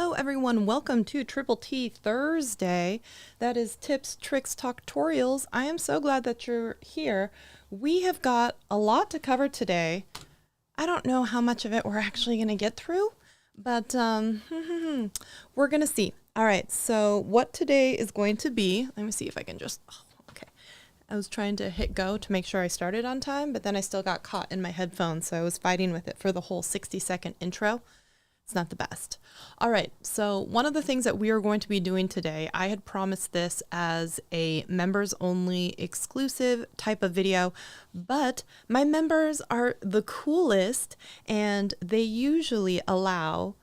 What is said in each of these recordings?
Hello everyone, welcome to Triple T Thursday. That is Tips, Tricks, Tutorials. I am so glad that you're here. We have got a lot to cover today. I don't know how much of it we're actually going to get through, but we're going to see. All right, so what today is going to be, let me see if I can just, okay. I was trying to hit go to make sure I started on time, but then I still got caught in my headphones, so I was fighting with it for the whole 60-second intro. It's not the best. All right, so one of the things that we are going to be doing today, I had promised this as a members only exclusive type of video, but my members are the coolest and they usually allow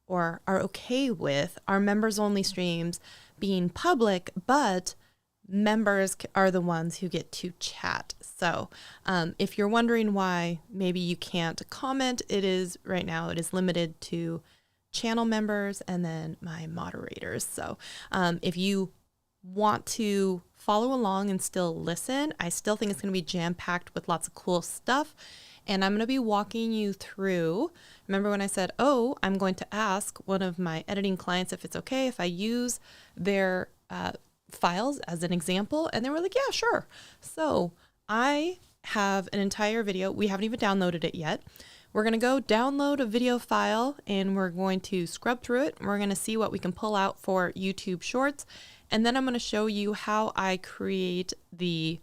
or are okay with our members only streams being public, but members are the ones who get to chat. So if you're wondering why maybe you can't comment, it is right now, it is limited to channel members and then my moderators. So if you want to follow along and still listen, I still think it's going to be jam-packed with lots of cool stuff. And I'm going to be walking you through, remember when I said, I'm going to ask one of my editing clients if it's okay if I use their files as an example, and they were like, yeah, sure. So I have an entire video. We haven't even downloaded it yet. We're going to go download a video file and we're going to scrub through it. We're going to see what we can pull out for YouTube Shorts. And then I'm going to show you how I create the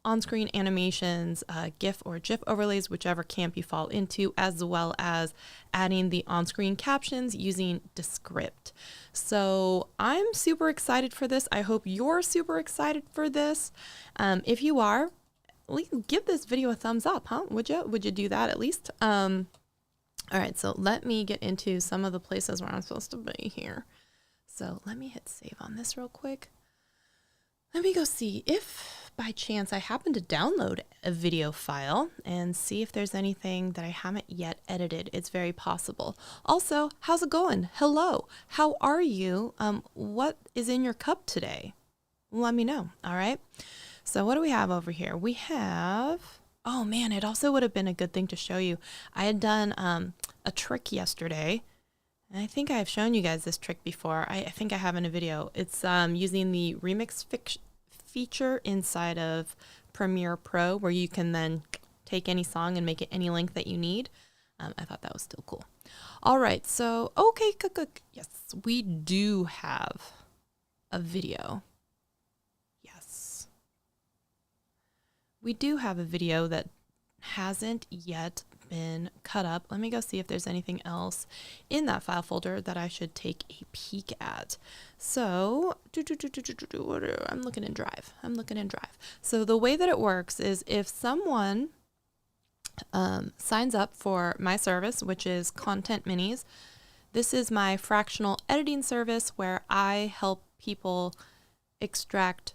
on-screen animations, GIF or GIF overlays, whichever camp you fall into, as well as adding the on-screen captions using Descript. So I'm super excited for this. I hope you're super excited for this. If you are, give this video a thumbs up, huh? Would you do that at least? All right, so let me get into some of the places where I'm supposed to be here. So let me hit save on this real quick. Let me go see if by chance I happen to download a video file and see if there's anything that I haven't yet edited. It's very possible. Also, how's it going? Hello, how are you? What is in your cup today? Let me know, all right? So what do we have over here? We have, oh man, it also would have been a good thing to show you. I had done a trick yesterday. And I think I've shown you guys this trick before. I think I have in a video. It's using the remix feature inside of Premiere Pro, where you can then take any song and make it any length that you need. I thought that was still cool. All right, so, okay, yes, we do have a video. Yes. We do have a video that hasn't yet been cut up. Let me go see if there's anything else in that file folder that I should take a peek at. So I'm looking in Drive. So the way that it works is if someone signs up for my service, which is Content Minis, this is my fractional editing service where I help people extract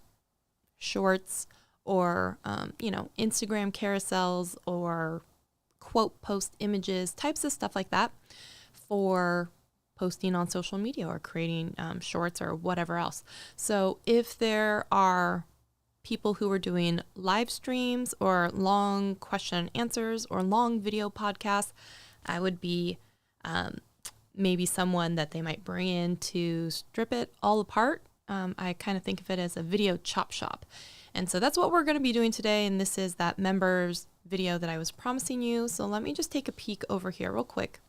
shorts or Instagram carousels or quote post images, types of stuff like that for posting on social media or creating shorts or whatever else. So if there are people who are doing live streams or long question and answers or long video podcasts, I would be maybe someone that they might bring in to strip it all apart. I kind of think of it as a video chop shop. And so that's what we're going to be doing today. And this is that members video that I was promising you. So let me just take a peek over here real quick.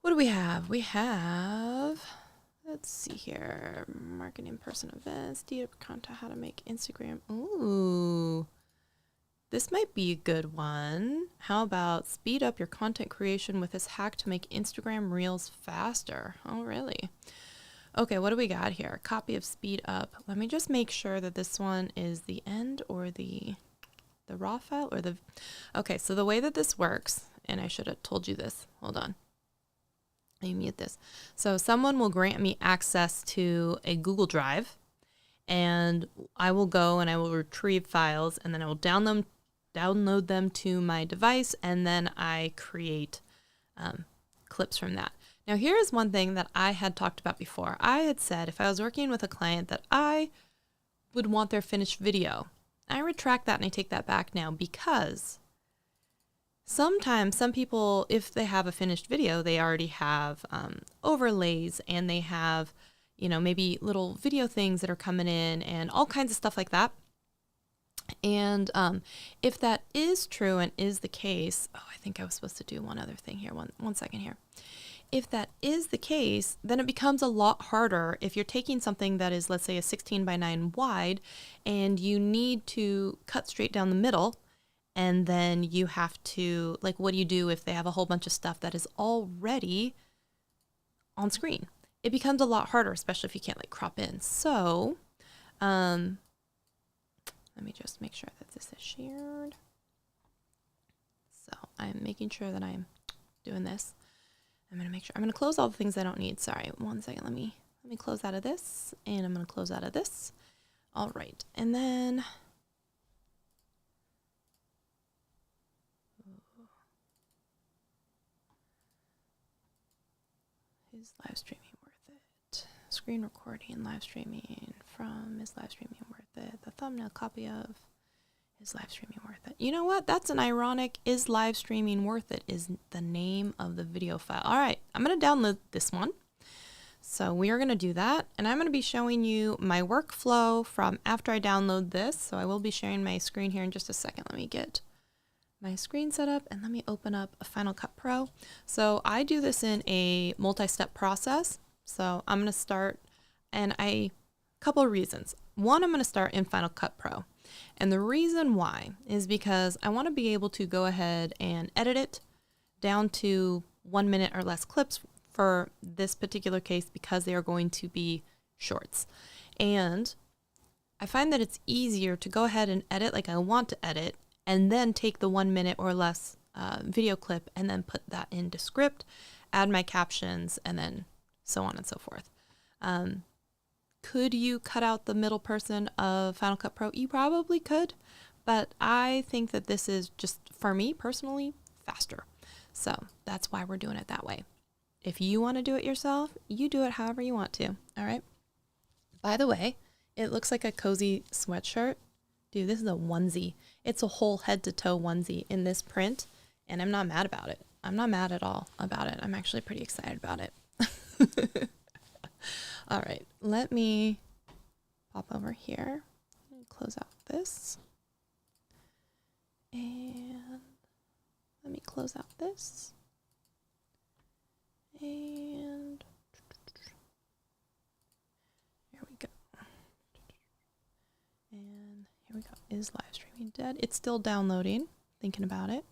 What do we have? We have, let's see here, marketing in-person events, data content, how to make Instagram. Ooh, this might be a good one. How about speed up your content creation with this hack to make Instagram Reels faster? Oh, really? Okay, what do we got here? Copy of speed up. Let me just make sure that this one is the end or the raw file or the, okay, so the way that this works, and I should have told you this, hold on. Let me mute this. So someone will grant me access to a Google Drive and I will go and I will retrieve files and then I will download them to my device and then I create clips from that. Now, here is one thing that I had talked about before. I had said if I was working with a client that I would want their finished video. I retract that and I take that back now because sometimes some people, if they have a finished video, they already have overlays, and they have, you know, maybe little video things that are coming in and all kinds of stuff like that. And if that is true and is the case, oh, I think I was supposed to do one other thing here. One second here. If that is the case, then it becomes a lot harder if you're taking something that is, let's say, a 16:9 wide, and you need to cut straight down the middle, and then you have to, like, what do you do if they have a whole bunch of stuff that is already on screen? It becomes a lot harder, especially if you can't like crop in. So, let me just make sure that this is shared. So I'm making sure that I'm doing this. I'm going to make sure, I'm going to close all the things I don't need. Sorry, one second. Let me close out of this, and I'm going to close out of this. All right. And then is live streaming worth it? Screen recording, live streaming from, is live streaming worth it? The thumbnail copy of, is live streaming worth it? You know what? That's an ironic, is live streaming worth it is the name of the video file. All right, I'm going to download this one. So we are going to do that, and I'm going to be showing you my workflow from after I download this. So I will be sharing my screen here in just a second. Let me get my screen set up, and let me open up a Final Cut Pro. So I do this in a multi-step process. So I'm going to start, and a couple of reasons. One, I'm going to start in Final Cut Pro. And the reason why is because I want to be able to go ahead and edit it down to 1 minute or less clips for this particular case, because they are going to be shorts. And I find that it's easier to go ahead and edit like I want to edit, and then take the 1 minute or less video clip and then put that into script, add my captions, and then so on and so forth. Could you cut out the middle person of Final Cut Pro? You probably could, but I think that this is just, for me personally, faster. So that's why we're doing it that way. If you want to do it yourself, you do it however you want to. All right. By the way, it looks like a cozy sweatshirt. Dude, this is a onesie. It's a whole head to toe onesie in this print, and I'm not mad about it. I'm not mad at all about it. I'm actually pretty excited about it. All right, let me pop over here and close out this. And let me close out this. And here we go. And here we go. Is live streaming dead? It's still downloading. Thinking about it.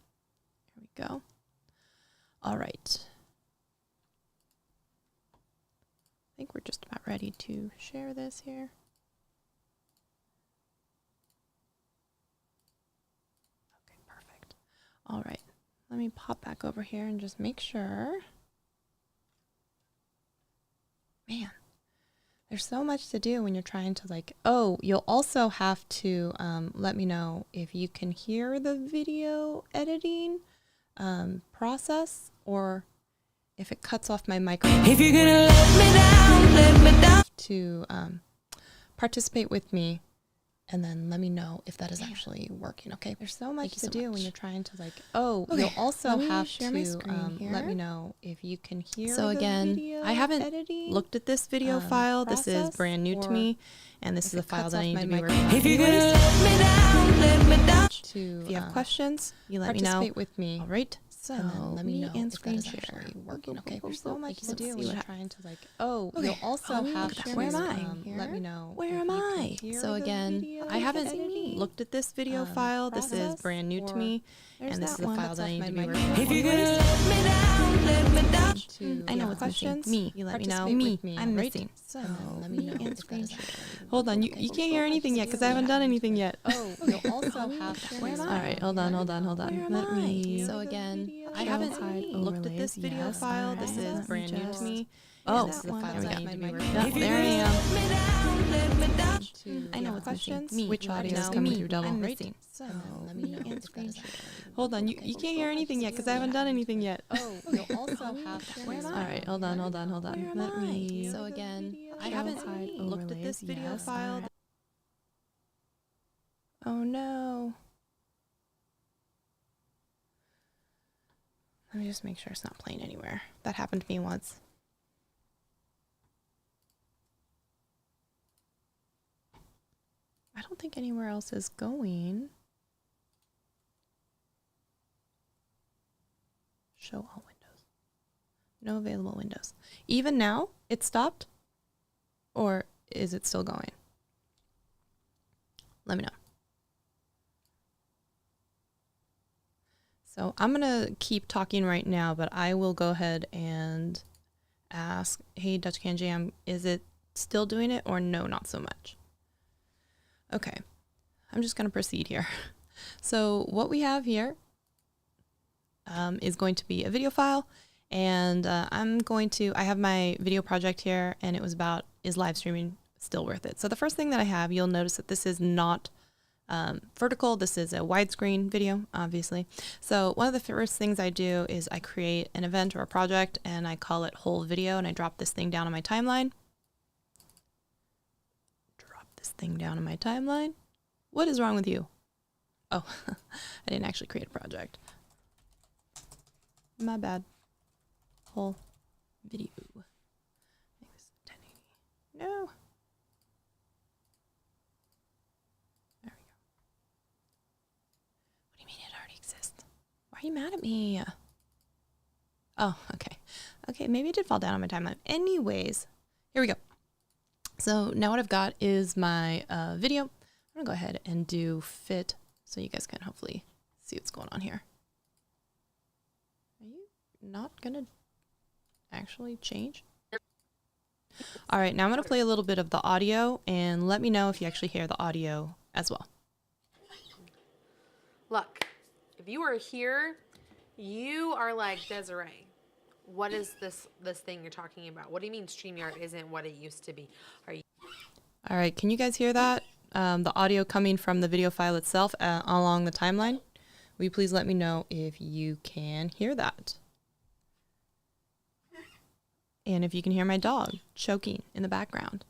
Here we go. All right. I think we're just about ready to share this here. Okay, perfect. All right. Let me pop back over here and just make sure. Man, there's so much to do when you're trying to like, oh, you'll also have to let me know if you can hear the video editing process, or if it cuts off my microphone. If you're gonna let me down to participate with me, and then let me know if that is actually working. Okay, there's so much to do when you're trying to like, oh, okay. You'll also have to let me know if you can hear. So again, I haven't looked at this video file. This is brand new to me, and this is a file that I need to be working on. If you're gonna let me down. If you have questions, you let me know. Participate with me. All right. So let me know if that is actually working. Okay, there's so much to do when you're trying to like, oh, you'll also have to Where am I? let me know. Where am I? So again, I haven't looked at this video file. This is brand new to me, and this is a file that I need to be working on. If you're gonna let me down. I know it's questions. Me, you let me know. Me, I'm missing. So let me know if that is actually. Hold on, you can't hear anything yet because I haven't done anything yet. Oh, you'll also have to. All right, hold on. Let me. So again, I haven't looked at this video file. This is brand new to me. Oh, this is the file that I need to be working on. There I am. I know it's questions. Me, which audio is coming through double? I'm missing. So let me know if that is actually. Hold on, you can't hear anything yet because I haven't done anything yet. Oh, you'll also have to. All right, hold on. Let me. So again, I haven't looked at this video file. Oh no. Let me just make sure it's not playing anywhere. That happened to me once. I don't think anywhere else is going. Show all windows. No available windows. Even now, it stopped? Or is it still going? Let me know. So I'm going to keep talking right now, but I will go ahead and ask, hey, Dutch Can Jam, is it still doing it or no, not so much? Okay, I'm just going to proceed here. So what we have here is going to be a video file, and I have my video project here, and it was about, is live streaming still worth it? So the first thing that I have, you'll notice that this is not vertical. This is a widescreen video, obviously. So one of the first things I do is I create an event or a project, and I call it whole video, and I drop this thing down on my timeline. What is wrong with you? Oh, I didn't actually create a project. My bad. Whole video. No. There we go. What do you mean it already exists? Why are you mad at me? Oh, okay. Okay, maybe it did fall down on my timeline. Anyways, here we go. So now what I've got is my video. I'm gonna go ahead and do fit so you guys can hopefully see what's going on here. Are you not gonna actually change? All right, now I'm gonna play a little bit of the audio and let me know if you actually hear the audio as well. Look, if you are here, you are like, Desiree, what is this thing you're talking about? What do you mean StreamYard isn't what it used to be? Are you? All right, can you guys hear that? The audio coming from the video file itself along the timeline. Will you please let me know if you can hear that? And if you can hear my dog choking in the background.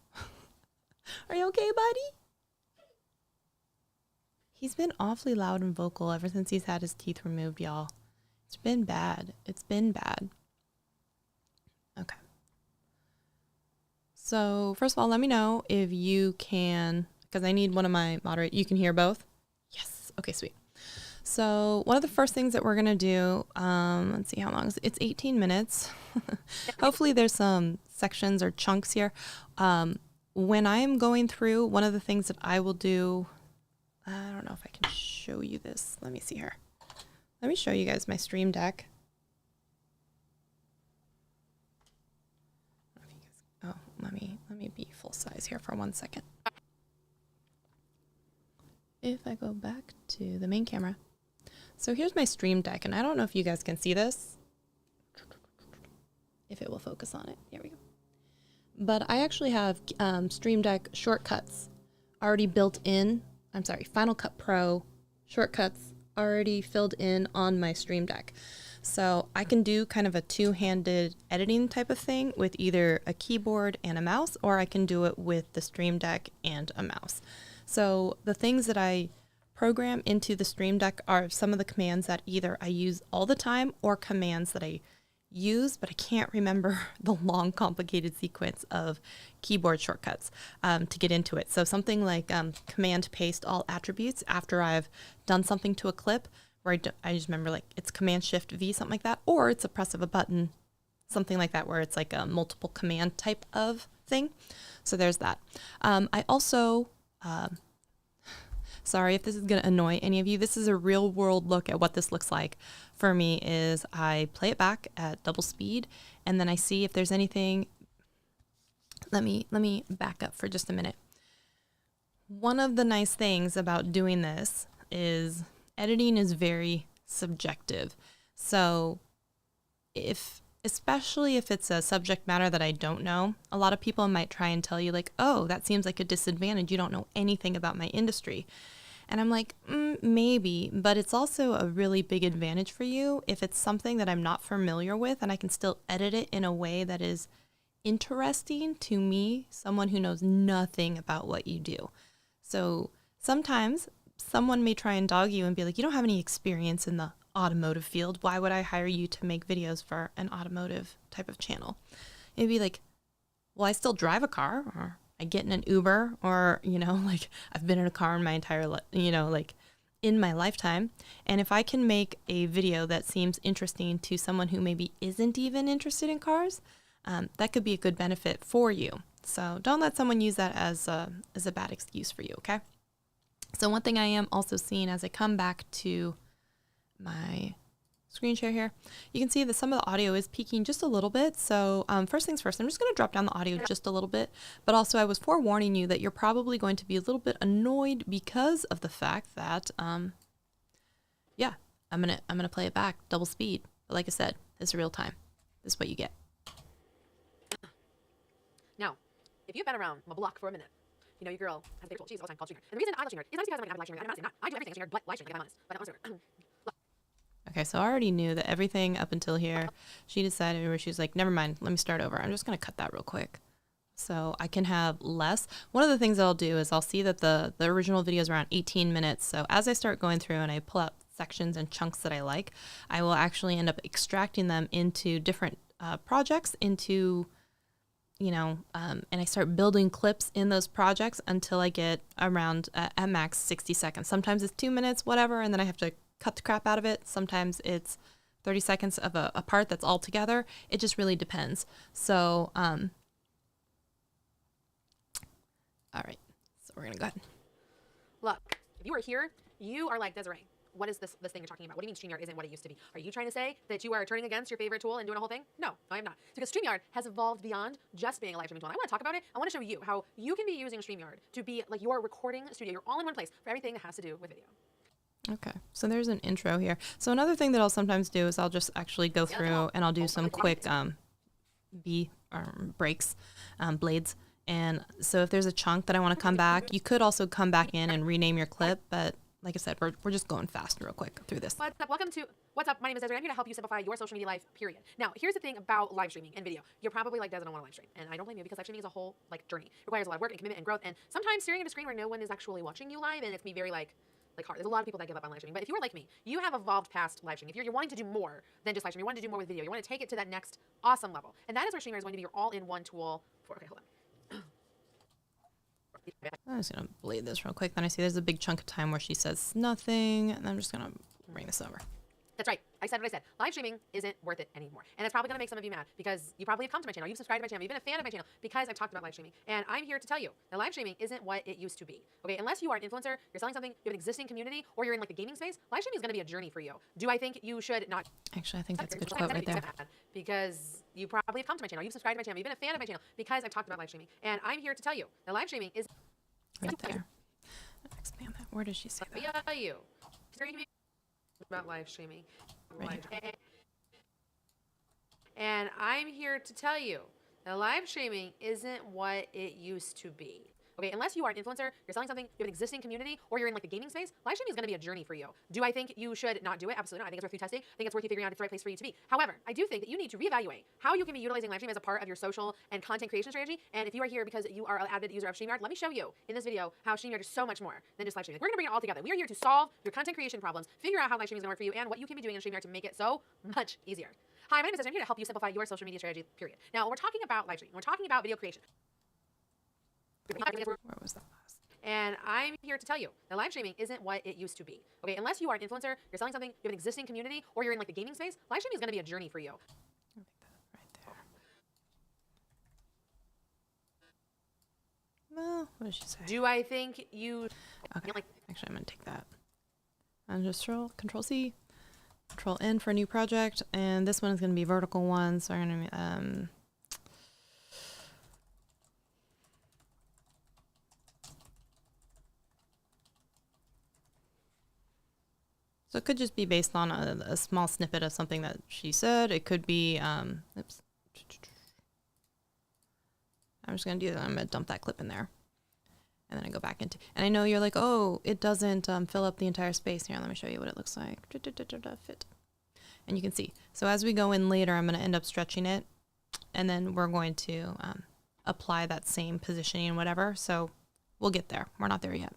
Are you okay, buddy? He's been awfully loud and vocal ever since he's had his teeth removed, y'all. It's been bad. It's been bad. Okay. So first of all, let me know if you can, because I need one of my moderate. You can hear both? Yes. Okay, sweet. So one of the first things that we're going to do, let's see how long it's 18 minutes. Hopefully there's some sections or chunks here. When I'm going through, one of the things that I will do, I don't know if I can show you this. Let me see here. Let me show you guys my Stream Deck. Oh, let me be full size here for 1 second. If I go back to the main camera. So here's my Stream Deck, and I don't know if you guys can see this. If it will focus on it. Here we go. But I actually have Stream Deck shortcuts already built in. I'm sorry, Final Cut Pro shortcuts already filled in on my Stream Deck. So I can do kind of a two-handed editing type of thing with either a keyboard and a mouse, or I can do it with the Stream Deck and a mouse. So the things that I program into the Stream Deck are some of the commands that either I use all the time or commands that I use, but I can't remember the long, complicated sequence of keyboard shortcuts to get into it. So something like command paste all attributes after I've done something to a clip, where I just remember like it's command shift V, something like that, or it's a press of a button, something like that, where it's like a multiple command type of thing. So there's that. I also, sorry if this is going to annoy any of you, this is a real world look at what this looks like for me. Is I play it back at double speed, and then I see if there's anything. Let me back up for just a minute. One of the nice things about doing this is editing is very subjective. So especially if it's a subject matter that I don't know, a lot of people might try and tell you like, oh, that seems like a disadvantage. You don't know anything about my industry. And I'm like, maybe, but it's also a really big advantage for you if it's something that I'm not familiar with and I can still edit it in a way that is interesting to me, someone who knows nothing about what you do. So sometimes someone may try and dog you and be like, you don't have any experience in the automotive field. Why would I hire you to make videos for an automotive type of channel? It'd be like, well, I still drive a car, or I get in an Uber, or, you know, like I've been in a car in my entire, you know, like in my lifetime. And if I can make a video that seems interesting to someone who maybe isn't even interested in cars, that could be a good benefit for you. So don't let someone use that as a bad excuse for you, okay? So one thing I am also seeing as I come back to my screen share here, you can see that some of the audio is peaking just a little bit. So first things first, I'm just going to drop down the audio just a little bit. But also I was forewarning you that you're probably going to be a little bit annoyed because of the fact that, yeah, I'm gonna play it back double speed. But like I said, this is real time. This is what you get. Now, if you've been around my block for a minute, you know your girl has a big tool. She's all the time called streamer. And the reason I love streamer is not because I'm like, I live streaming. I'm not I do everything streamer, but live streaming, I'm honest. But I'm honest. Okay, so I already knew that everything up until here, she decided where she was like, never mind, let me start over. I'm just going to cut that real quick so I can have less. One of the things I'll do is I'll see that the original video is around 18 minutes. So as I start going through and I pull out sections and chunks that I like, I will actually end up extracting them into different projects into, you know, and I start building clips in those projects until I get around at max 60 seconds. Sometimes it's 2 minutes, whatever, and then I have to cut the crap out of it. Sometimes it's 30 seconds of a part that's all together. It just really depends. So, all right. So we're going to go ahead. Look, if you are here, you are like, Desiree, what is this thing you're talking about? What do you mean StreamYard isn't what it used to be? Are you trying to say that you are turning against your favorite tool and doing a whole thing? No, I am not. Because StreamYard has evolved beyond just being a live streaming tool. And I want to talk about it. I want to show you how you can be using StreamYard to be like your recording studio. You're all in one place for everything that has to do with video. Okay, so there's an intro here. So another thing that I'll sometimes do is I'll just actually go through and I'll do some quick breaks, blades. And so if there's a chunk that I want to come back, you could also come back in and rename your clip. But like I said, we're just going fast real quick through this. What's up? What's up? My name is Desiree. I'm here to help you simplify your social media life, period. Now, here's the thing about live streaming and video. You're probably like, Des, I don't want to live stream. And I don't blame you because live streaming is a whole like journey. It requires a lot of work and commitment and growth. And sometimes staring at a screen where no one is actually watching you live, and it's me very like hard. There's a lot of people that give up on live streaming. But if you are like me, you have evolved past live streaming. If you're wanting to do more than just live streaming, you want to do more with video. You want to take it to that next awesome level. And that is where StreamYard is going to be your all-in-one tool for, okay, hold on. I'm just going to blade this real quick. Then I see there's a big chunk of time where she says nothing. And I'm just going to bring this over. That's right. I said what I said. Live streaming isn't worth it anymore. And that's probably going to make some of you mad because you probably have come to my channel. You've subscribed to my channel. You've been a fan of my channel because I've talked about live streaming. And I'm here to tell you that live streaming isn't what it used to be. Okay, unless you are an influencer, you're selling something, you have an existing community, or you're in like the gaming space, live streaming is going to be a journey for you. Do I think you should not? Actually, I think that's a good quote right there. Because you probably have come to my channel. You've subscribed to my channel. You've been a fan of my channel because I've talked about live streaming. And I'm here to tell you that live streaming is right there. Expand that. Where does she say that? Yeah, you. About live streaming. Right. And I'm here to tell you that live streaming isn't what it used to be. Okay, unless you are an influencer, you're selling something, you have an existing community, or you're in like the gaming space, live streaming is going to be a journey for you. Do I think you should not do it? Absolutely not. I think it's worth you testing. I think it's worth you figuring out if it's the right place for you to be. However, I do think that you need to reevaluate how you can be utilizing live stream as a part of your social and content creation strategy. And if you are here because you are an avid user of StreamYard, let me show you in this video how StreamYard is so much more than just live streaming. We're going to bring it all together. We are here to solve your content creation problems, figure out how live streaming is going to work for you, and what you can be doing in StreamYard to make it so much easier. Hi, my name is Desiree. I'm here to help you simplify your social media strategy, period. Now, when we're talking about live streaming, we're talking about video creation. Where was that last? And I'm here to tell you that live streaming isn't what it used to be. Okay, unless you are an influencer, you're selling something, you have an existing community, or you're in like the gaming space, live streaming is going to be a journey for you. I think that right there. Well, what did she say? Do I think you? Okay. Actually, I'm gonna take that. And just Control C, Control N for a new project, and this one is gonna be vertical one. So I'm gonna so it could just be based on a small snippet of something that she said. It could be, oops. I'm just going to do that. I'm going to dump that clip in there. And then I go back into, and I know you're like, oh, it doesn't fill up the entire space. Here, let me show you what it looks like. Fit. And you can see. So as we go in later, I'm going to end up stretching it. And then we're going to apply that same positioning and whatever. So we'll get there. We're not there yet.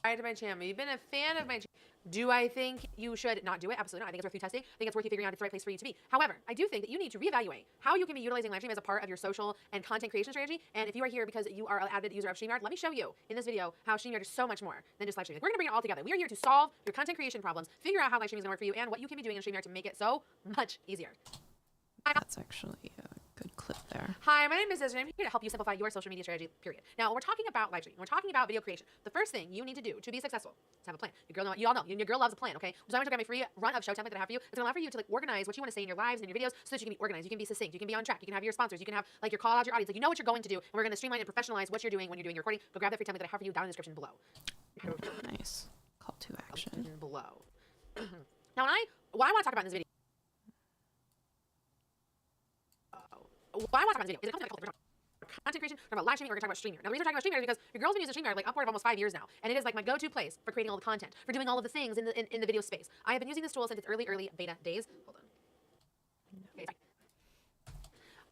To my channel. You've been a fan of my channel. Do I think you should not do it? Absolutely not. I think it's worth you testing. I think it's worth you figuring out if it's the right place for you to be. However, I do think that you need to reevaluate how you can be utilizing live stream as a part of your social and content creation strategy. And if you are here because you are an avid user of StreamYard, let me show you in this video how StreamYard is so much more than just live streaming. We're going to bring it all together. We are here to solve your content creation problems, figure out how live streaming is going to work for you, and what you can be doing in StreamYard to make it so much easier. That's actually a good clip there. Hi, my name is Desiree. I'm here to help you simplify your social media strategy, period. Now, when we're talking about live streaming, we're talking about video creation. The first thing you need to do to be successful is have a plan. You all know, your girl loves a plan, okay? So I'm going to talk about my free run of show template that I have for you. It's going to allow for you to like organize what you want to say in your lives and in your videos so that you can be organized, you can be succinct, you can be on track, you can have your sponsors, you can have like your call out your audience, like you know what you're going to do, and we're going to streamline and professionalize what you're doing when you're doing your recording. Go grab that free template that I have for you down in the description below. Nice. Call to action. Below. Now, what I want to talk about in this video. What I want to talk about in this video is content creation, talking about live streaming, we're going to talk about StreamYard. Now, the reason we're talking about StreamYard is because your girl's been using StreamYard like upward of almost 5 years now, and it is like my go-to place for creating all the content, for doing all of the things in the video space. I have been using this tool since its early beta days. Hold on. Okay, sorry.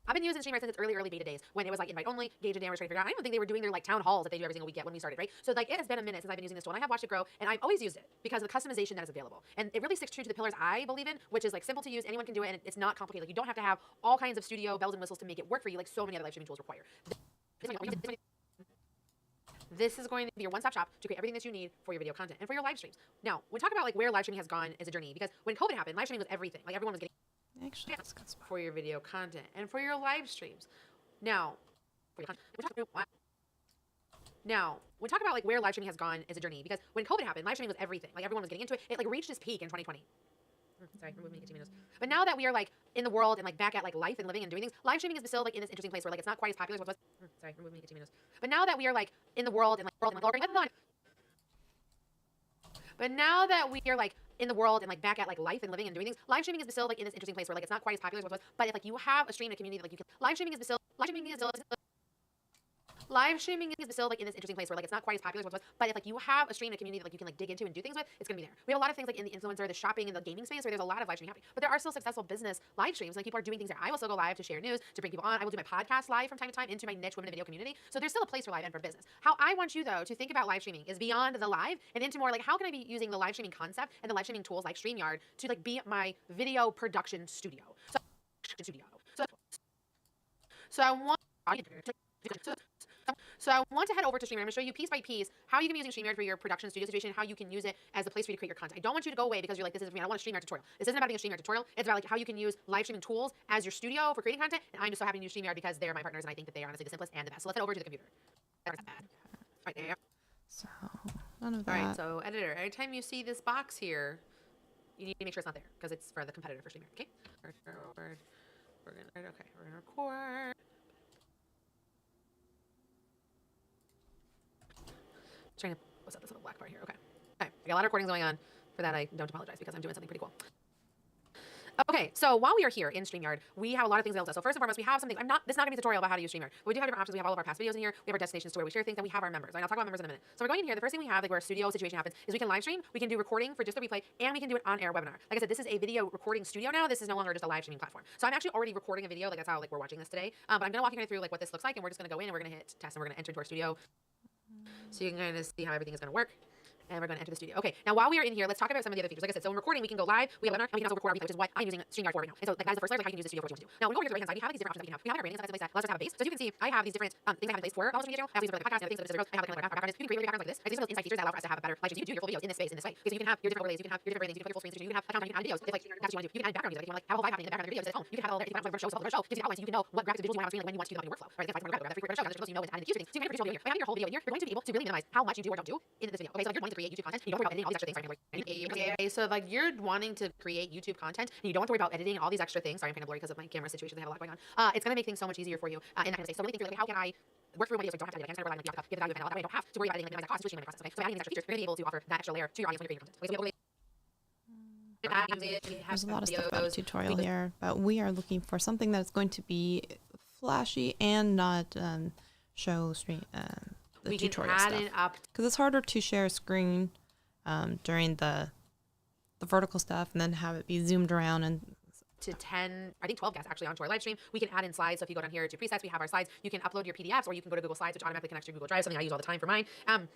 I've been using StreamYard since its early beta days when it was like invite only, gauge a day, I was trying to figure out. I don't even think they were doing their like town halls that they do every single week yet when we started, right? So like it has been a minute since I've been using this tool, and I have watched it grow, and I've always used it because of the customization that is available. And it really sticks true to the pillars I believe in, which is like simple to use, anyone can do it, and it's not complicated. Like you don't have to have all kinds of studio bells and whistles to make it work for you like so many other live streaming tools require. This is going to be your one-stop shop to create everything that you need for your video content and for your live streams. Now, when we talk about like where live streaming has gone as a journey, because when COVID happened, live streaming was everything. Like everyone was getting Actually, that's a good spot. for your video content and for your live streams. Now, when we talk about like where live streaming has gone as a journey, because when COVID happened, live streaming was everything. Like everyone was getting into it. It like reached its peak in 2020. Sorry, remove me, continue. But now that we are like in the world and like back at like life and living and doing things, live streaming is still like in this interesting place where like it's not quite as popular as what was. Sorry, remove me, continue. But now that we are like in the world and like but now that we are like in the world and like back at like life and living and doing things, live streaming is still like in this interesting place where like it's not quite as popular as what was. But if like you have a stream and a community that like you can, live streaming is still like in this interesting place where like it's not quite as popular as what was. But if like you have a stream and a community that like you can like dig into and do things with, it's gonna be there. We have a lot of things like in the influencer, the shopping, and the gaming space where there's a lot of live streaming happening. But there are still successful business live streams. Like people are doing things there. I will still go live to share news, to bring people on. I will do my podcast live from time to time into my niche women in video community. So there's still a place for live and for business. How I want you though to think about live streaming is beyond the live and into more like how can I be using the live streaming concept and the live streaming tools like StreamYard to like be my video production studio. So I want to head over to StreamYard. I'm going to show you piece by piece how you can be using StreamYard for your production studio situation and how you can use it as a place for you to create your content. I don't want you to go away because you're like, this is for me. I want a StreamYard tutorial. This isn't about being a StreamYard tutorial. It's about like how you can use live streaming tools as your studio for creating content. And I'm just so happy to use StreamYard because they're my partners and I think that they are honestly the simplest and the best. So let's head over to the computer. Right there. So none of that. All right, so editor, every time you see this box here, you need to make sure it's not there because it's for the competitor for StreamYard. Okay? We're gonna record. Trying to what's up this little black part here. Okay. I got a lot of recordings going on. For that, I don't apologize because I'm doing something pretty cool. Okay, so while we are here in StreamYard, we have a lot of things available to us. So first and foremost, we have something. This is not going to be a tutorial about how to use StreamYard, but we do have different options. We have all of our past videos in here. We have our destinations to where we share things, and we have our members. And I'll talk about members in a minute. So we're going in here. The first thing we have, like where a studio situation happens, is we can live stream, we can do recording for just the replay, and we can do an on-air webinar. Like I said, this is a video recording studio now. This is no longer just a live streaming platform. So I'm actually already recording a video. Like that's how like we're watching this today. But I'm going to walk you kind of through like what this looks like, and we're just going to go in and we're going to hit test, and we're going to enter into our studio, so you can kind of see how everything is going to work. And we're going to enter the studio. Okay, now while we are in here, let's talk about some of the other features. Like I said, so in recording, we can go live, we have a webinar, and we can also record our replay, which is what I'm using StreamYard for right now. And so like, that is the first layer, like how you can use the studio for what you want to do. Now, when we go over here to the right-hand side, we have these different options that we can have. We have our ratings, and that's a place that allows us to have a base. So as you can see, I have these different things I have in place for our social media channel. I have these for like the podcast and things like this. I have like our background. You can create your backgrounds like this. These are those inside features that allow for us to have a better live stream. You can do your full videos in this space, in this way. Okay, so you can have your different overlays, you can have your different ratings, you can put your full screen situation, you can have accounts, you can add videos. If like that's what you want to do. You can add background music. If you want to like have a whole vibe happening in the background of your videos at home. You can have all that. If you want to show, gives you outlines, so you can know what graphics visuals you want to have on screen, like when you want to do them on your workflow. Right? If I want to grab the free show, so you know it's added in the future things. So you can produce your whole video here. By having your whole video in here, you're going to be able to really minimize how much you do or don't do in this video. Okay, so if you're wanting to create YouTube content, and you don't worry about editing all these extra things. Okay, so like you're wanting to create YouTube content, and you don't have to worry about editing all these extra things. Sorry, I'm kind of blurry because of my camera situation. I have a lot going on. It's going to make things so much easier for you in that kind of space. So really think through like how can I work through my videos so I don't have to edit. I can rely on like give the value of it. That way I don't have to worry about editing, like minimize that cost, switching my process. Okay, so adding these extra features, you're going to be able to offer that extra layer to your audience when you're creating content. Okay, so there's a lot of stuff about a tutorial here, but we are looking for something that's going to be flashy and not show stream the tutorial stuff. Because it's harder to share a screen during the vertical stuff and then have it be zoomed around and to 10, I think 12 guests actually onto our live stream. We can add in slides. So if you go down here to presets, we have our slides. You can upload your PDFs, or you can go to Google Slides, which automatically connects to Google Drive, something I use all the time for mine.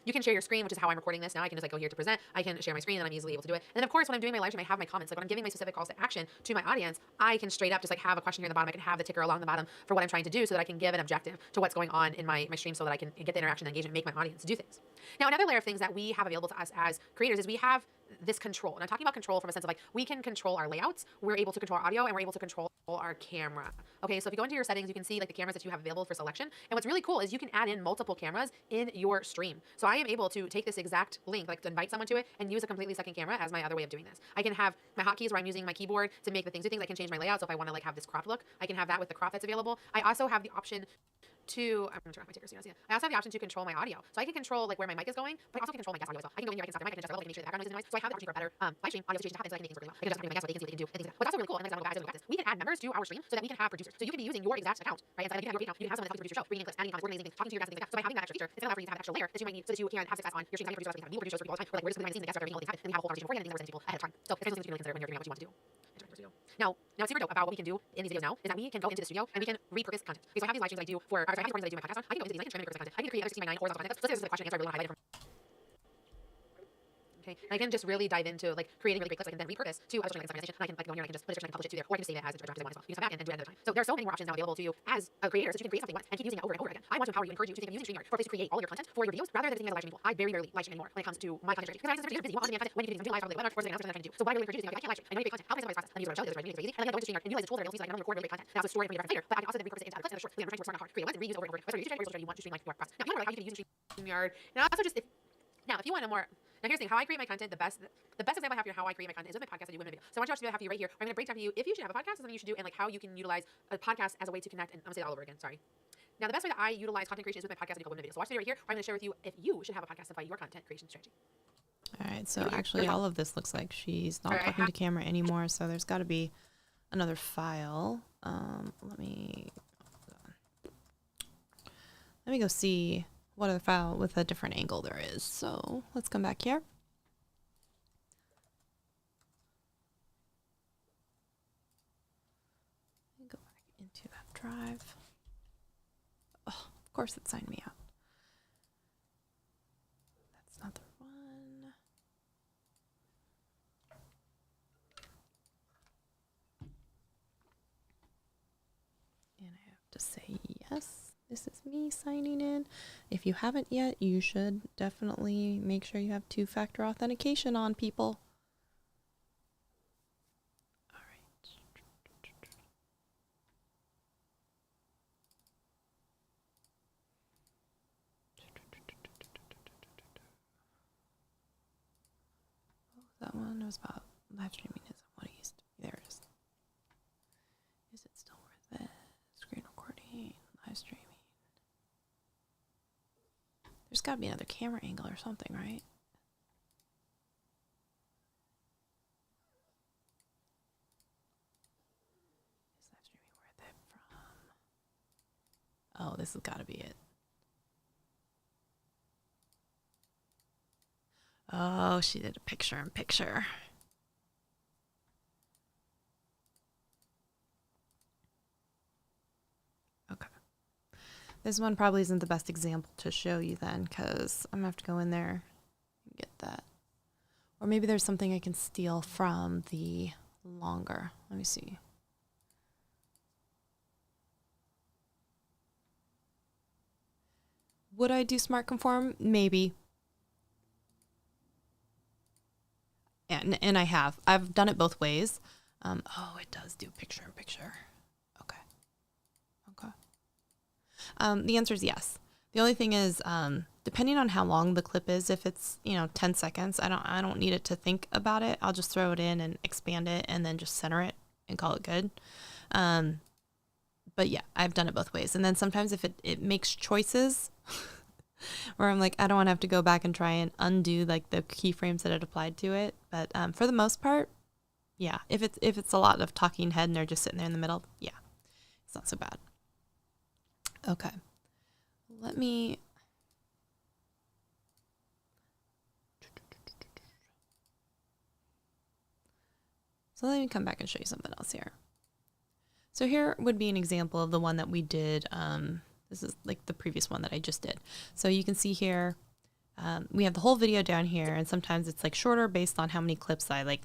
You can share your screen, which is how I'm recording this now. I can just like go here to present. I can share my screen, and I'm easily able to do it. And then of course, when I'm doing my live stream, I have my comments. Like when I'm giving my specific calls to action to my audience, I can straight up just like have a question here in the bottom. I can have the ticker along the bottom for what I'm trying to do, so that I can give an objective to what's going on in my stream, so that I can get the interaction and engagement, make my audience do things. Now, another layer of things that we have available to us as creators is we have this control. And I'm talking about control from a sense of like, we can control our layouts, we're able to control our audio, and we're able to control our camera. Okay, so if you go into your settings, you can see like the cameras that you have available for selection. And what's really cool is you can add in multiple cameras in your stream. So I am able to take this exact link, like to invite someone to it, and use a completely second camera as my other way of doing this. I can have my hotkeys where I'm using my keyboard to make the things do things. I can change my layout. So if I want to like have this cropped look, I can have that with the crop that's available. I also have the option to, I'm going to turn off my ticker so you don't see it. I also have the option to control my audio. So I can control like where my mic is going, but I also can control my guest audio as well. I can go in here, I can stop my mic, I can adjust it a little, I can make sure the background noise is minimized. So I have the option for better live stream audio situation to happen, so I can make things work really well. I can adjust my guest so they can see what they can do and things like that. What's also really cool, and I'm going to go back to this, we can add members to our stream so that we can have producers. So you can be using your exact account, right? And so like, you can have your account, you can have someone that's helping produce your show, bringing in clips, adding comments, organizing things, talking to your guests and things like that. So by having that extra feature, it's going to allow for you to have an extra layer that you might need so that you can have success on your stream. Having producers, having producers for you all the time. Or like we're just behind the scenes, the guests are making all things happen, and we have a whole conversation beforehand, and things that we're sending people ahead of time. So there's those things you can really consider when you're figuring out what you want to do. Now what's super dope about what we can do in these videos now is that we can go into the studio and we can repurpose content. Okay, so I have these live streams that I do for, or sorry, I have these recordings that I do my podcast on. I can go into these, I can trim and repurpose content. I can create other 16:9 horizontal content. So let's say this is the question and answer I really want to highlight it from. Okay, and I can just really dive into like creating really great clips. I can then repurpose to other like conversation. And I can like go here and I can just put a description, I can publish it to there, or I can just save it as a draft as I want as well. You can come back and do it another time. So there are so many more options now available to you as a creator, so you can create something once and keep using it over and over again. I want to empower you, encourage you to think of using StreamYard for a place to create all of your content for your videos rather than thinking as a live stream tool. I very rarely live stream anymore when it comes to my content strategy. Because I'm busy, you want on-demand content when you can do live, probably webinar, or something else that I'm trying to do. So what I really encourage you is, I can't live stream. I know you create content. How can I summarize process? I'm using Shelly, this is really easy. And then I go into StreamYard and utilize the tools that are available so I can record really great content. And also store it for your reference later. But I can also then repurpose it into other clips that are short. Really, I'm trying to work smart, not hard. Create it once and reuse it over and over. Whether you use StreamYard or you want to streamline your process. Now, you know like how you can use StreamYard. And also just if you want a more, now here's the thing, how I create my content, the best example I have here how I create my content is with my podcast I do women video. So I want to watch the video I have for you right here. I'm going to break down for you if you should have a podcast, something you should do, and like how you can utilize a podcast as a way to connect. And I'm going to say that all over again, sorry. Now the best way that I utilize content creation is with my podcast I do called women video. So watch the video right here. I'm going to share with you if you should have a podcast to apply your content creation strategy. All right, so actually all of this looks like she's not talking to camera anymore, so there's got to be another file. Let me go see what other file with a different angle there is. So let's come back here. Go back into that drive. Oh, of course it signed me out. That's not the one. And I have to say yes. This is me signing in. If you haven't yet, you should definitely make sure you have two-factor authentication on, people. All right. That one was about live streaming isn't what it used to be. There it is. Is it still worth it? Screen recording, live streaming. There's got to be another camera angle or something, right? Is live streaming worth it from? Oh, this has got to be it. Oh, she did a picture-in-picture. Okay. This one probably isn't the best example to show you then, because I'm going to have to go in there and get that. Or maybe there's something I can steal from the longer. Let me see. Would I do smart conform? Maybe. And I have. I've done it both ways. Oh, it does do picture-in-picture. Okay. The answer is yes. The only thing is, depending on how long the clip is, if it's 10 seconds, I don't need it to think about it. I'll just throw it in and expand it, and then just center it and call it good. But yeah, I've done it both ways. And then sometimes if it makes choices where I'm like, I don't want to have to go back and try and undo like the keyframes that it applied to it. But for the most part, yeah, if it's a lot of talking head and they're just sitting there in the middle, yeah, it's not so bad. Okay, let me. So let me come back and show you something else here. So here would be an example of the one that we did. This is like the previous one that I just did. So you can see here, we have the whole video down here, and sometimes it's like shorter based on how many clips I like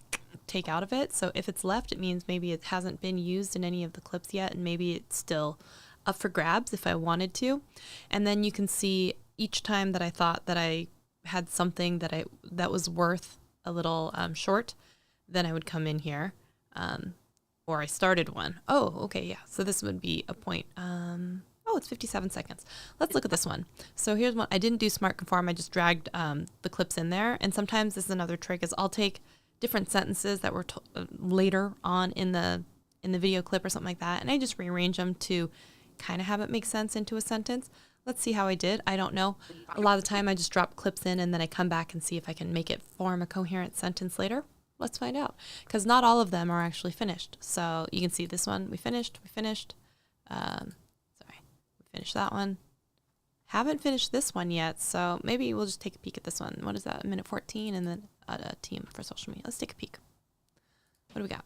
take out of it. So if it's left, it means maybe it hasn't been used in any of the clips yet, and maybe it's still up for grabs if I wanted to. And then you can see each time that I thought that I had something that was worth a little short, then I would come in here, or I started one. Oh, okay, yeah. So this would be a point. Oh, it's 57 seconds. Let's look at this one. So here's one. I didn't do smart conform. I just dragged the clips in there. And sometimes this is another trick is I'll take different sentences that were later on in the video clip or something like that, and I just rearrange them to kind of have it make sense into a sentence. Let's see how I did. I don't know. A lot of the time I just drop clips in and then I come back and see if I can make it form a coherent sentence later. Let's find out, because not all of them are actually finished. So you can see this one, we finished. Finish that one. Haven't finished this one yet, so maybe we'll just take a peek at this one. What is that? 1:14, and then a team for social media. Let's take a peek. What do we got?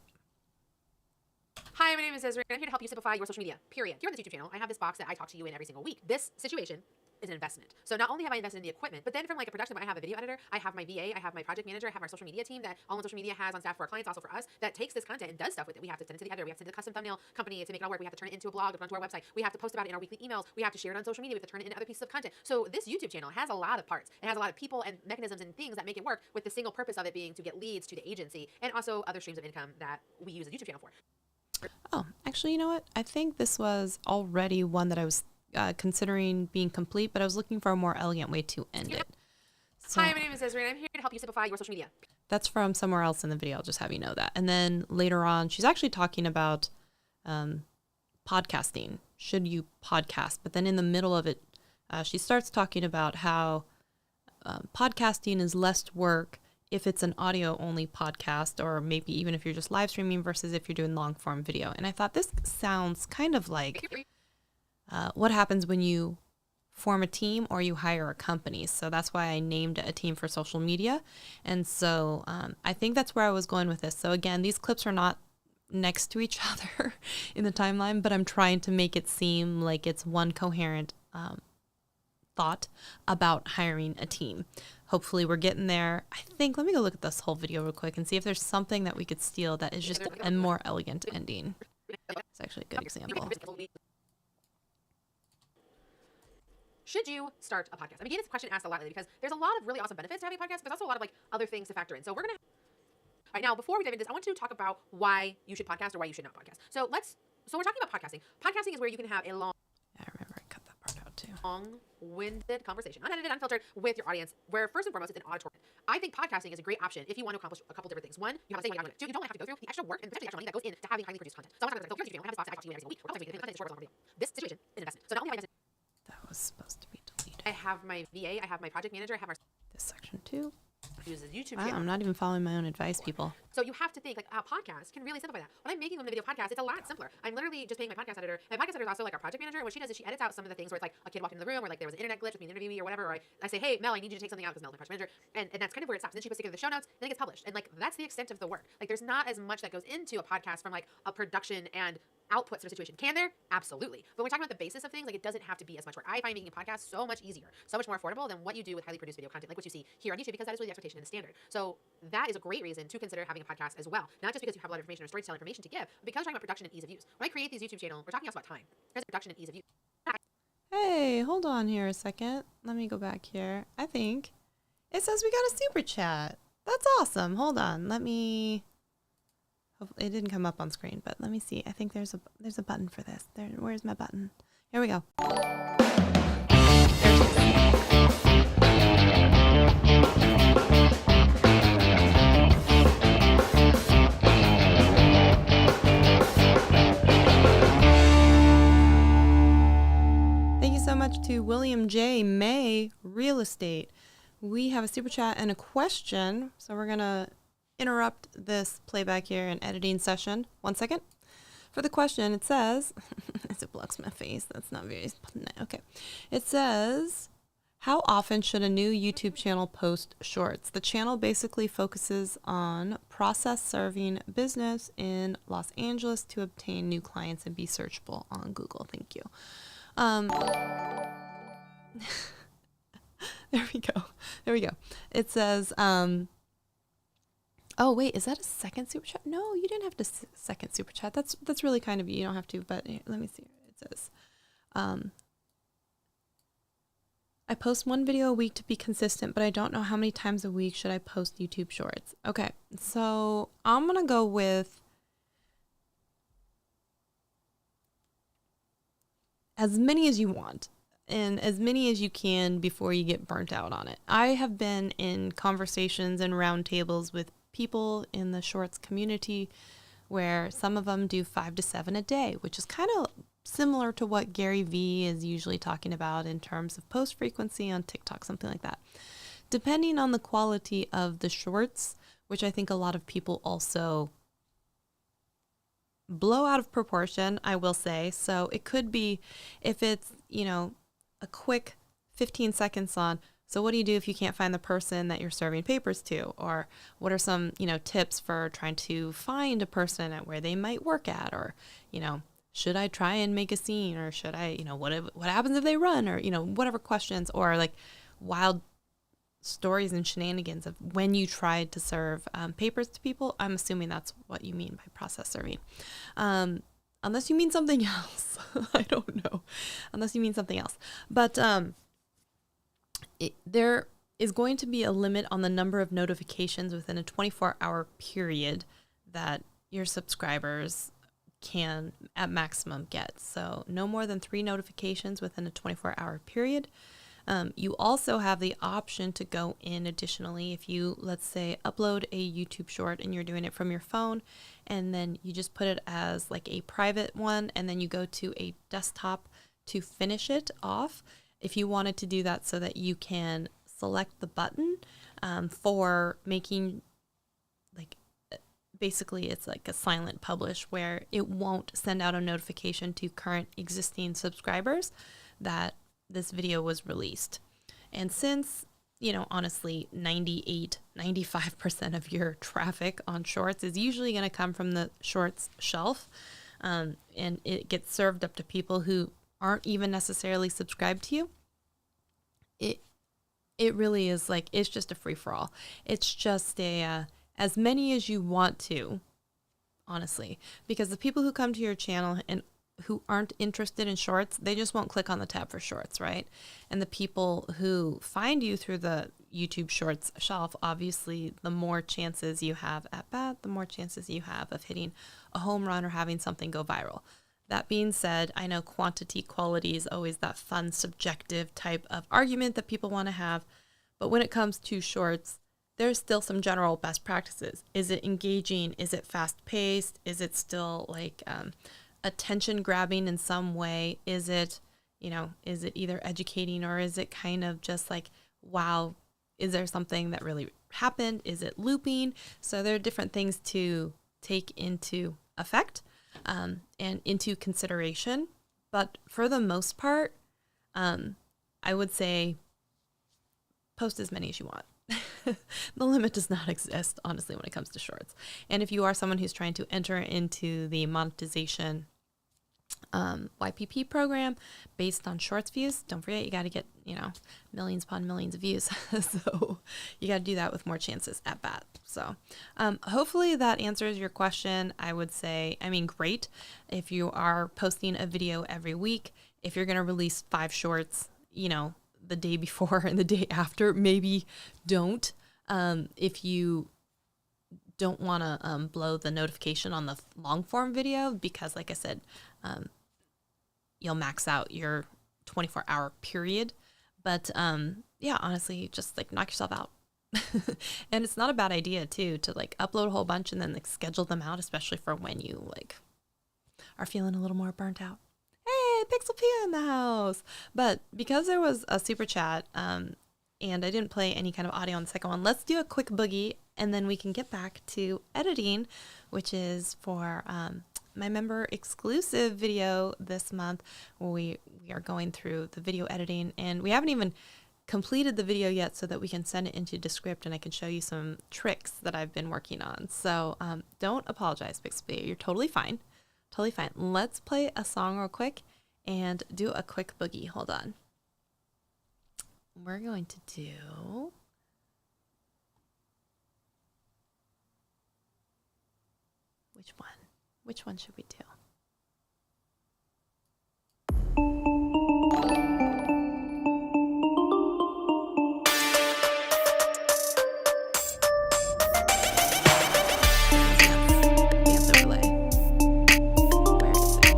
Hi, my name is Ezra, and I'm here to help you simplify your social media, period. Here on this YouTube channel, I have this box that I talk to you in every single week. This situation is an investment. So not only have I invested in the equipment, but then from like a production, I have a video editor, I have my VA, I have my project manager, I have our social media team that all on social media has on staff for our clients, also for us, that takes this content and does stuff with it. We have to send it to the editor, we have to send it to the custom thumbnail company to make it all work, we have to turn it into a blog, to put it onto our website, we have to post about it in our weekly emails, we have to share it on social media, we have to turn it into other pieces of content. So this YouTube channel has a lot of parts. It has a lot of people and mechanisms and things that make it work, with the single purpose of it being to get leads to the agency and also other streams of income that we use the YouTube channel for. Oh, actually, you know what? I think this was already one that I was considering being complete, but I was looking for a more elegant way to end it. So, hi, my name is Ezra, and I'm here to help you simplify your social media. That's from somewhere else in the video. I'll just have you know that. And then later on, she's actually talking about podcasting. Should you podcast? But then in the middle of it, she starts talking about how podcasting is less work if it's an audio only podcast, or maybe even if you're just live streaming versus if you're doing long form video. And I thought this sounds kind of like what happens when you form a team or you hire a company. So that's why I named a team for social media. And so I think that's where I was going with this. So again, these clips are not next to each other in the timeline, but I'm trying to make it seem like it's one coherent thought about hiring a team. Hopefully we're getting there. I think, let me go look at this whole video real quick and see if there's something that we could steal that is just a more elegant ending. It's actually a good example. Should you start a podcast? I mean, it's a question asked a lot lately because there's a lot of really awesome benefits to having a podcast, but there's also a lot of like other things to factor in. So we're going to, all right, now before we dive into this, I want to talk about why you should podcast or why you should not podcast. So we're talking about podcasting. Podcasting is where you can have a I remember I cut that part out too. long-winded conversation, unedited, unfiltered, with your audience, where first and foremost it's an auditory. I think podcasting is a great option if you want to accomplish a couple different things. One, you have a say what you want to do. You don't have to go through the extra work and potentially extra money that goes into having highly produced content. So I'm not going to go, I have a spot that I talk to you in every single week. We're also making content short video. This situation is an investment. So not only have I invested, That was supposed to be deleted. I have my VA, I have my project manager, I have our This section too. uses YouTube Wow, channel. I'm not even following my own advice, people. So you have to think like a podcast can really simplify that. When I'm making them the video podcast, it's a lot simpler. I'm literally just paying my podcast editor. My podcast editor is also like our project manager. And what she does is she edits out some of the things where it's like a kid walked in the room, or like there was an internet glitch with me interviewing me or whatever. Or I say, hey, Mel, I need you to take something out because Mel's my project manager. And that's kind of where it stops. And then she puts together the show notes, then it gets published. And like that's the extent of the work. Like there's not as much that goes into a podcast from like a production and output sort of situation. Can there? Absolutely. But when we're talking about the basis of things, like it doesn't have to be as much work. I find making a podcast so much easier, so much more affordable than what you do with highly produced video content, like what you see here on YouTube, because that is really the expectation and the standard. So that is a great reason to consider having a podcast as well. Not just because you have a lot of information or storytelling information to give, but because we're talking about production and ease of use. When I create these YouTube channels, we're talking also about time. There's production and ease of use. Hey, hold on here a second. Let me go back here. I think it says we got a super chat. That's awesome. Hold on. Let me. It didn't come up on screen, but let me see. I think there's a button for this. Where's my button? Here we go. Thank you so much to William J. May Real Estate. We have a super chat and a question, so we're gonna interrupt this playback here and editing session. 1 second. For the question, it says, as it blocks my face, that's not very, okay. It says, how often should a new YouTube channel post shorts? The channel basically focuses on process serving business in Los Angeles to obtain new clients and be searchable on Google. Thank you. There we go. There we go. It says, oh wait, is that a second super chat? No, you didn't have to second super chat. That's really kind of you. You don't have to, but let me see. It says, I post one video a week to be consistent, but I don't know how many times a week should I post YouTube shorts. Okay, so I'm going to go with as many as you want and as many as you can before you get burnt out on it. I have been in conversations and roundtables with people in the shorts community where some of them do 5 to 7 a day, which is kind of similar to what Gary Vee is usually talking about in terms of post frequency on TikTok, something like that. Depending on the quality of the shorts, which I think a lot of people also blow out of proportion, I will say. So it could be if it's, a quick 15 seconds on, so what do you do if you can't find the person that you're serving papers to? Or what are some, tips for trying to find a person at where they might work at? Or, should I try and make a scene? Or should I, what happens if they run? Or, whatever questions, or like wild stories and shenanigans of when you tried to serve papers to people. I'm assuming that's what you mean by process serving. Unless you mean something else. I don't know. Unless you mean something else. But there is going to be a limit on the number of notifications within a 24-hour period that your subscribers can at maximum get. So no more than 3 notifications within a 24-hour period. You also have the option to go in additionally if you, let's say, upload a YouTube short and you're doing it from your phone, and then you just put it as like a private one, and then you go to a desktop to finish it off. If you wanted to do that so that you can select the button for making, like, basically it's like a silent publish where it won't send out a notification to current existing subscribers that this video was released. And since, honestly, 95% of your traffic on shorts is usually going to come from the shorts shelf, and it gets served up to people who aren't even necessarily subscribed to you, it really is like, it's just a free-for-all. It's just as many as you want to, honestly, because the people who come to your channel and who aren't interested in shorts, they just won't click on the tab for shorts, right? And the people who find you through the YouTube shorts shelf, obviously, the more chances you have at bat, the more chances you have of hitting a home run or having something go viral. That being said, I know quantity, quality is always that fun, subjective type of argument that people want to have. But when it comes to shorts, there's still some general best practices. Is it engaging? Is it fast paced? Is it still like attention grabbing in some way? Is it, is it either educating, or is it kind of just like, wow, is there something that really happened? Is it looping? So there are different things to take into effect and into consideration. But for the most part, I would say post as many as you want. The limit does not exist, honestly, when it comes to shorts. And if you are someone who's trying to enter into the monetization YPP program based on shorts views, don't forget you got to get, millions upon millions of views. So you got to do that with more chances at bat. So hopefully that answers your question. I would say, great if you are posting a video every week. If you're going to release 5 shorts, the day before and the day after, maybe don't. If you don't want to blow the notification on the long form video, because like I said, you'll max out your 24-hour period. But yeah, honestly, just like knock yourself out. And it's not a bad idea too to like upload a whole bunch and then like schedule them out, especially for when you like are feeling a little more burnt out. Hey, Pixel Pia in the house. But because there was a super chat and I didn't play any kind of audio on the second one, let's do a quick boogie and then we can get back to editing, which is for my member exclusive video this month where we are going through the video editing, and we haven't even completed the video yet so that we can send it into Descript and I can show you some tricks that I've been working on. So don't apologize, Bixby. You're totally fine. Totally fine. Let's play a song real quick and do a quick boogie. Hold on. We're going to do... Which one? Which one should we do? Dance overlay. Where is it?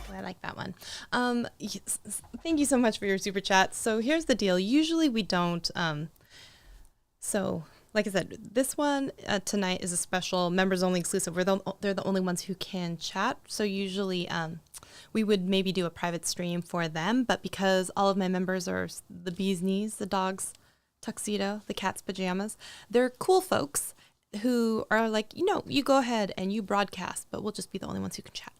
I like that one. Yes, thank you so much for your super chat. So here's the deal. Usually we don't. So like I said, this one tonight is a special members only exclusive. They're the only ones who can chat. So usually we would maybe do a private stream for them. But because all of my members are the bee's knees, the dog's tuxedo, the cat's pajamas, they're cool folks who are like, you go ahead and you broadcast, but we'll just be the only ones who can chat.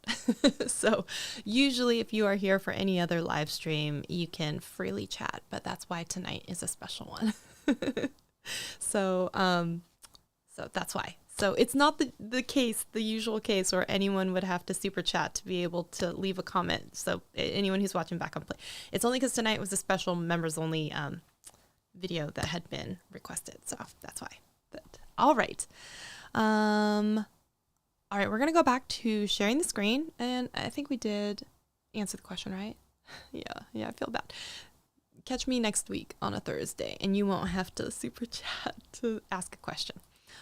So usually if you are here for any other live stream, you can freely chat, but that's why tonight is a special one. So that's why. So it's not the usual case where anyone would have to super chat to be able to leave a comment. So anyone who's watching back on play, it's only because tonight was a special members only video that had been requested. So that's why. But all right. All right, we're going to go back to sharing the screen. And I think we did answer the question, right? Yeah, I feel bad. Catch me next week on a Thursday, and you won't have to super chat to ask a question.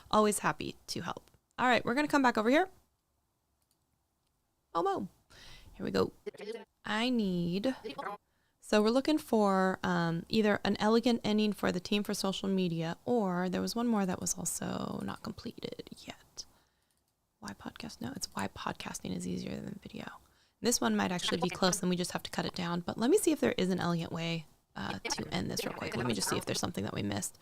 Always happy to help. All right, we're going to come back over here. Oh, here we go. So we're looking for either an elegant ending for the team for social media, or there was one more that was also not completed yet. Why podcast? No, it's why podcasting is easier than video. This one might actually be close, and we just have to cut it down. But let me see if there is an elegant way to end this real quick. Let me just see if there's something that we missed.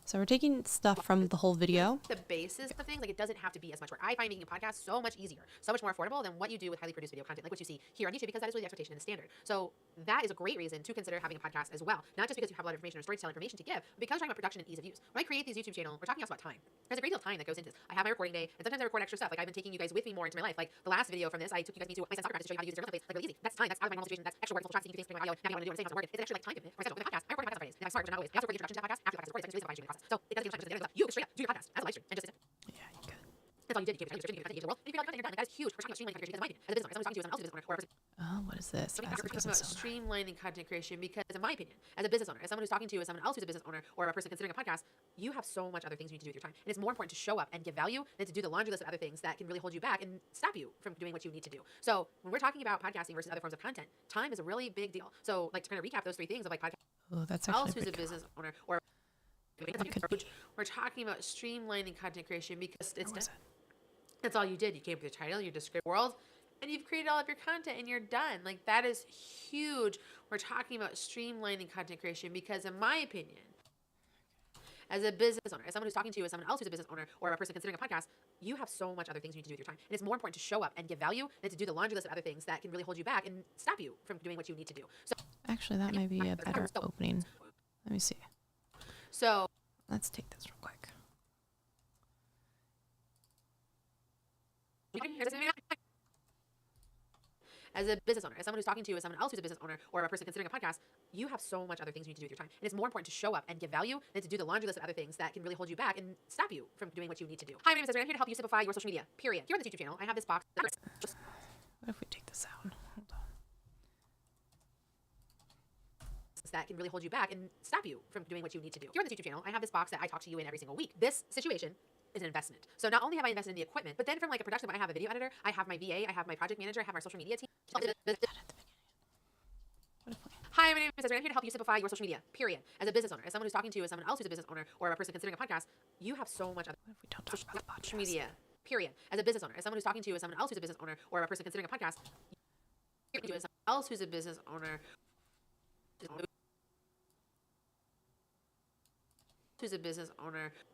So we're taking stuff from the whole video. The basis of things, like it doesn't have to be as much work. I find making a podcast so much easier, so much more affordable than what you do with highly produced video content, like what you see here on YouTube, because that is really the expectation and the standard. So that is a great reason to consider having a podcast as well. Not just because you have a lot of information or storytelling information to give, but because we're talking about production and ease of use. When I create these YouTube channels, we're talking also about time. There's a great deal of time that goes into this. I have my recording day, and sometimes I record extra stuff. Like I've been taking you guys with me more into my life. Like the last video from this, I took you guys to my son's soccer practice to show you how to use your place, like really easy. That's time. That's out of my normal situation. That's extra work, full shots, you things, audio. Now you want to do it, it's actually like time commitment. For example, with a podcast, I record a podcast on Fridays. And I'm smart, which is not always. I also record the introduction to that podcast after the podcast is recorded, so it's process. So it doesn't take much time. You straight up do your podcast as a live stream and just sit. Yeah, you could. That's all you did. You came to the world. And if you're like, you're done. Like, that is huge. We're talking about streamlining content creation because, in my opinion, as a business owner, someone who's talking to you as someone else's business owner or a person. Oh, what is this? We're talking about streamlining content creation because, in my opinion, as a business owner, as someone who's talking to you as someone else who's a business owner or a person considering a podcast, you have so much other things you need to do with your time. And it's more important to show up and give value than to do the laundry list of other things that can really hold you back and stop you from doing what you need to do. So when we're talking about podcasting versus other forms of content, time is a really big deal. So like to kind of recap those three things of like podcast. Oh, that's actually else who's a business owner or we're talking about streamlining content creation because that's all you did. You came up with your title, your descriptive world, and you've created all of your content and you're done. Like that is huge. We're talking about streamlining content creation because, in my opinion, as a business owner, as someone who's talking to you as someone else who's a business owner or a person considering a podcast, you have so much other things you need to do with your time. And it's more important to show up and give value than to do the laundry list of other things that can really hold you back and stop you from doing what you need to do. So actually, that might be a better opening. Let me see. So let's take this real quick. As a business owner, as someone who's talking to you as someone else who's a business owner or a person considering a podcast, you have so much other things you need to do with your time. And it's more important to show up and give value than to do the laundry list of other things that can really hold you back and stop you from doing what you need to do. Hi, my name is Desiree. I'm here to help you simplify your social media, period. Here on this YouTube channel, I have this box. What if we take this out? that can really hold you back and stop you from doing what you need to do. Here on this YouTube channel, I have this box that I talk to you in every single week. This situation is an investment. So not only have I invested in the equipment, but then from like a production, I have a video editor, I have my VA, I have my project manager, I have our social media team. Hi, my name is Ezra. I'm here to help you simplify your social media, period. As a business owner, as someone who's talking to you, as someone else who's a business owner, or a person considering a podcast, you have so much other What if we don't talk about social media, period. As a business owner, as someone who's talking to you, as someone else who's a business owner, or a person considering a podcast, as someone else who's a business owner,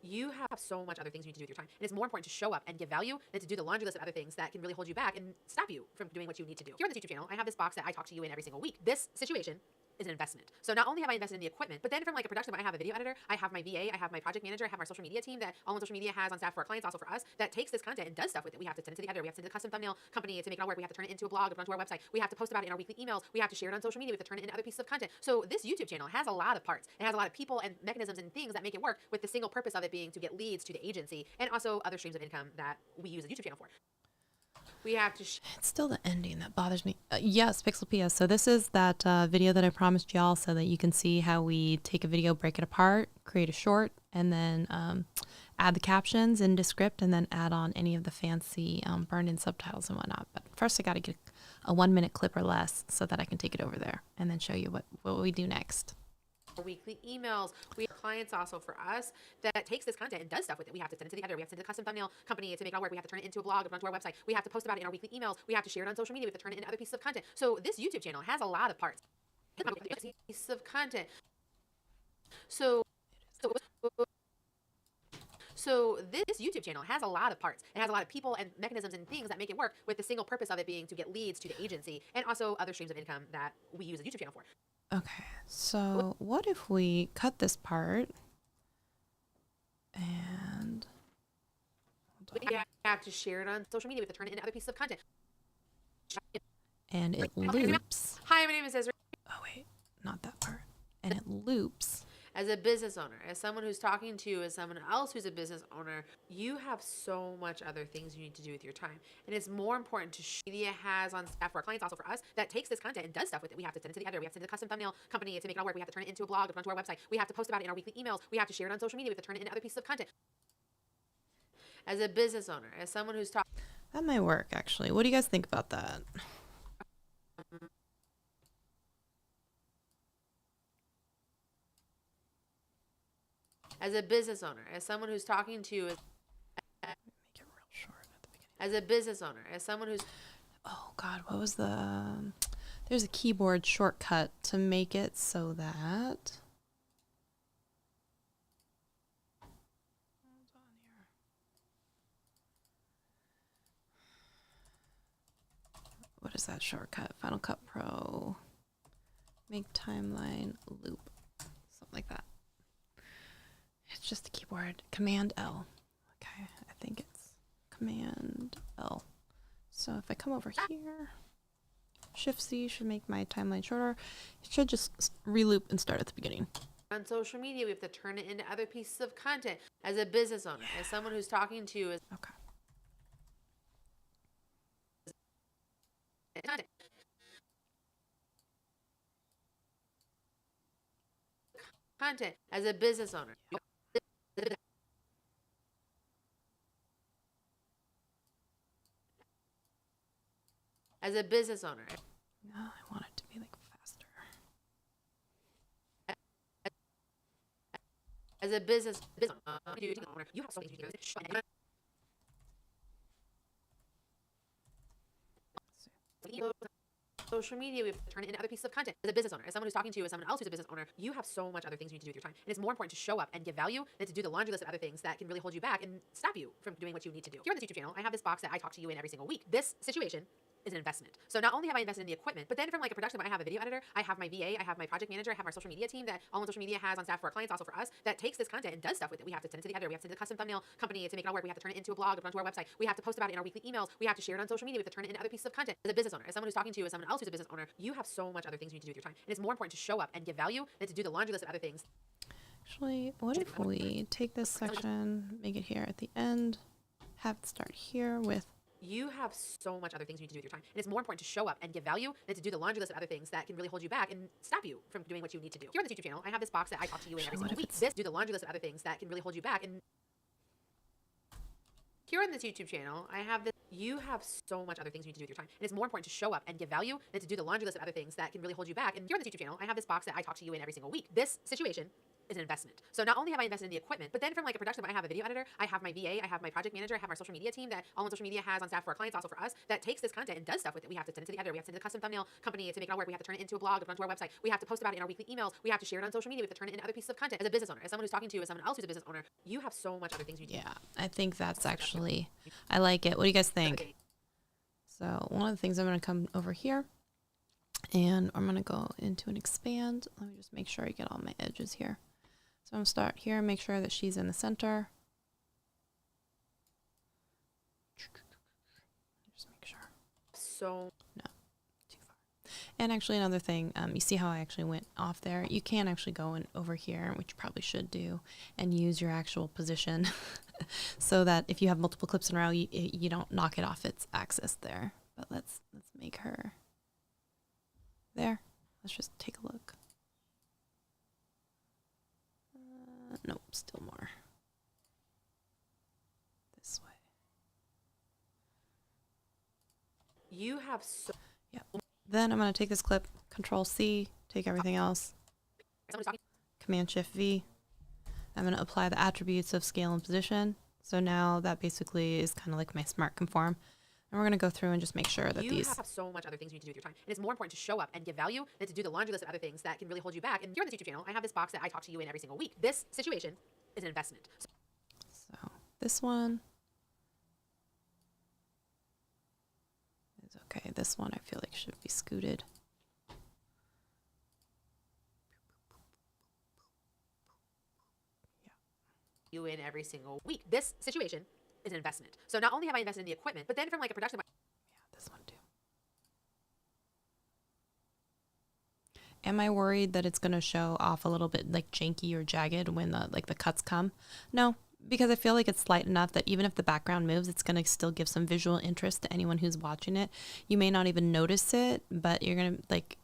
you have so much other things you need to do with your time. And it's more important to show up and give value than to do the laundry list of other things that can really hold you back and stop you from doing what you need to do. Here on this YouTube channel, I have this box that I talk to you in every single week. This situation is an investment. So not only have I invested in the equipment, but then from like a production, I have a video editor, I have my VA, I have my project manager, I have our social media team that all on social media has on staff for our clients, also for us, that takes this content and does stuff with it. We have to send it to the editor, we have to send it to the custom thumbnail company to make it all work. We have to turn it into a blog, onto our website. We have to post about it in our weekly emails. We have to share it on social media. We have to turn it into other pieces of content. So this YouTube channel has a lot of parts. It has a lot of people and mechanisms and things that make it work, with the single purpose of it being to get leads to the agency and also other streams of income that we use the YouTube channel for. We have to it's still the ending that bothers me. Yes, Pixel PS. So this is that video that I promised y'all, so that you can see how we take a video, break it apart, create a short, and then add the captions in Descript, and then add on any of the fancy burned-in subtitles and whatnot. But first I got to get a 1-minute clip or less so that I can take it over there and then show you what we do next. Weekly emails. We have clients also for us that takes this content and does stuff with it. We have to send it to the editor. We have to send it to the custom thumbnail company to make it all work. We have to turn it into a blog, onto our website. We have to post about it in our weekly emails. We have to share it on social media. We have to turn it into other pieces of content. So this YouTube channel has a lot of parts. Pieces of content. So this YouTube channel has a lot of parts. It has a lot of people and mechanisms and things that make it work, with the single purpose of it being to get leads to the agency and also other streams of income that we use the YouTube channel for. Okay, so what if we cut this part and we have to share it on social media. We have to turn it into other pieces of content. And it loops. Hi, my name is Ezra. Oh wait, not that part. And it loops. As a business owner, as someone who's talking to you, as someone else who's a business owner, you have so much other things you need to do with your time. And it's more important to media has on staff for our clients, also for us, that takes this content and does stuff with it. We have to send it to the editor. We have to send it to the custom thumbnail company to make it all work. We have to turn it into a blog, onto our website. We have to post about it in our weekly emails. We have to share it on social media. We have to turn it into other pieces of content. As a business owner, as someone who's talking... That might work, actually. What do you guys think about that? As a business owner, as someone who's talking to you, Make it real short at the beginning. as a business owner, as someone who's... Oh God, what was the... There's a keyboard shortcut to make it so that... Hold on here. What is that shortcut? Final Cut Pro. Make timeline loop. Something like that. It's just a keyboard. Command L. Okay, I think it's Command L. So if I come over here, Shift C should make my timeline shorter. It should just reloop and start at the beginning. On social media, we have to turn it into other pieces of content. As a business owner, as someone who's talking to you, Okay. content. As a business owner. As a business owner. No, I want it to be like faster. As a business owner, you have so many things to do. Social media, we have to turn it into other pieces of content. As a business owner, as someone who's talking to you, as someone else who's a business owner, you have so much other things you need to do with your time. And it's more important to show up and give value than to do the laundry list of other things that can really hold you back and stop you from doing what you need to do. Here on this YouTube channel, I have this box that I talk to you in every single week. This situation is an investment. So not only have I invested in the equipment, but then from like a production, I have a video editor, I have my VA, I have my project manager, I have our social media team that all on social media has on staff for our clients, also for us, that takes this content and does stuff with it. We have to send it to the editor. We have to send it to the custom thumbnail company to make it all work. We have to turn it into a blog, onto our website. We have to post about it in our weekly emails. We have to share it on social media. We have to turn it into other pieces of content. As a business owner, as someone who's talking to you, as someone else who's a business owner, you have so much other things you need to do with your time. And it's more important to show up and give value than to do the laundry list of other things. Actually, what if we take this section, make it here at the end, have it start here with You have so much other things you need to do with your time. And it's more important to show up and give value than to do the laundry list of other things that can really hold you back and stop you from doing what you need to do. Here on this YouTube channel, I have this box that I talk to you in every single week. Do the laundry list of other things that can really hold you back. And here on this YouTube channel, I have this. You have so much other things you need to do with your time. And it's more important to show up and give value than to do the laundry list of other things that can really hold you back. And here on this YouTube channel, I have this box that I talk to you in every single week. This situation is an investment. So not only have I invested in the equipment, but then from like a production, I have a video editor, I have my VA, I have my project manager, I have our social media team that all on social media has on staff for our clients, also for us, that takes this content and does stuff with it. We have to send it to the editor, we have to send it to the custom thumbnail company to make it all work. We have to turn it into a blog, onto our website. We have to post about it in our weekly emails. We have to share it on social media. We have to turn it into other pieces of content. As a business owner, as someone who's talking to you, as someone else who's a business owner, you have so much other things you do. Yeah, I think that's actually, I like it. What do you guys think? So one of the things, I'm going to come over here and I'm going to go into an expand. Let me just make sure I get all my edges here. So I'm going to start here and make sure that she's in the center. Just make sure. So no, too far. And actually another thing, you see how I actually went off there? You can actually go in over here, which you probably should do, and use your actual position so that if you have multiple clips in a row, you don't knock it off its axis there. But let's make her there. Let's just take a look. Nope, still more. This way. you have so. Yeah. Then I'm going to take this clip, Control C, take everything else, Command Shift V. I'm going to apply the attributes of scale and position. So now that basically is kind of like my smart conform. And we're going to go through and just make sure that you these. have so much other things you need to do with your time. And it's more important to show up and give value than to do the laundry list of other things that can really hold you back. And here on this YouTube channel, I have this box that I talk to you in every single week. This situation is an investment. So this one is okay. This one I feel like should be scooted. You in every single week. This situation is an investment. So not only have I invested in the equipment, but then from like a production. Yeah, this one too. Am I worried that it's going to show off a little bit like janky or jagged when the cuts come? No, because I feel like it's slight enough that even if the background moves, it's going to still give some visual interest to anyone who's watching it. You may not even notice it, but you're going to like,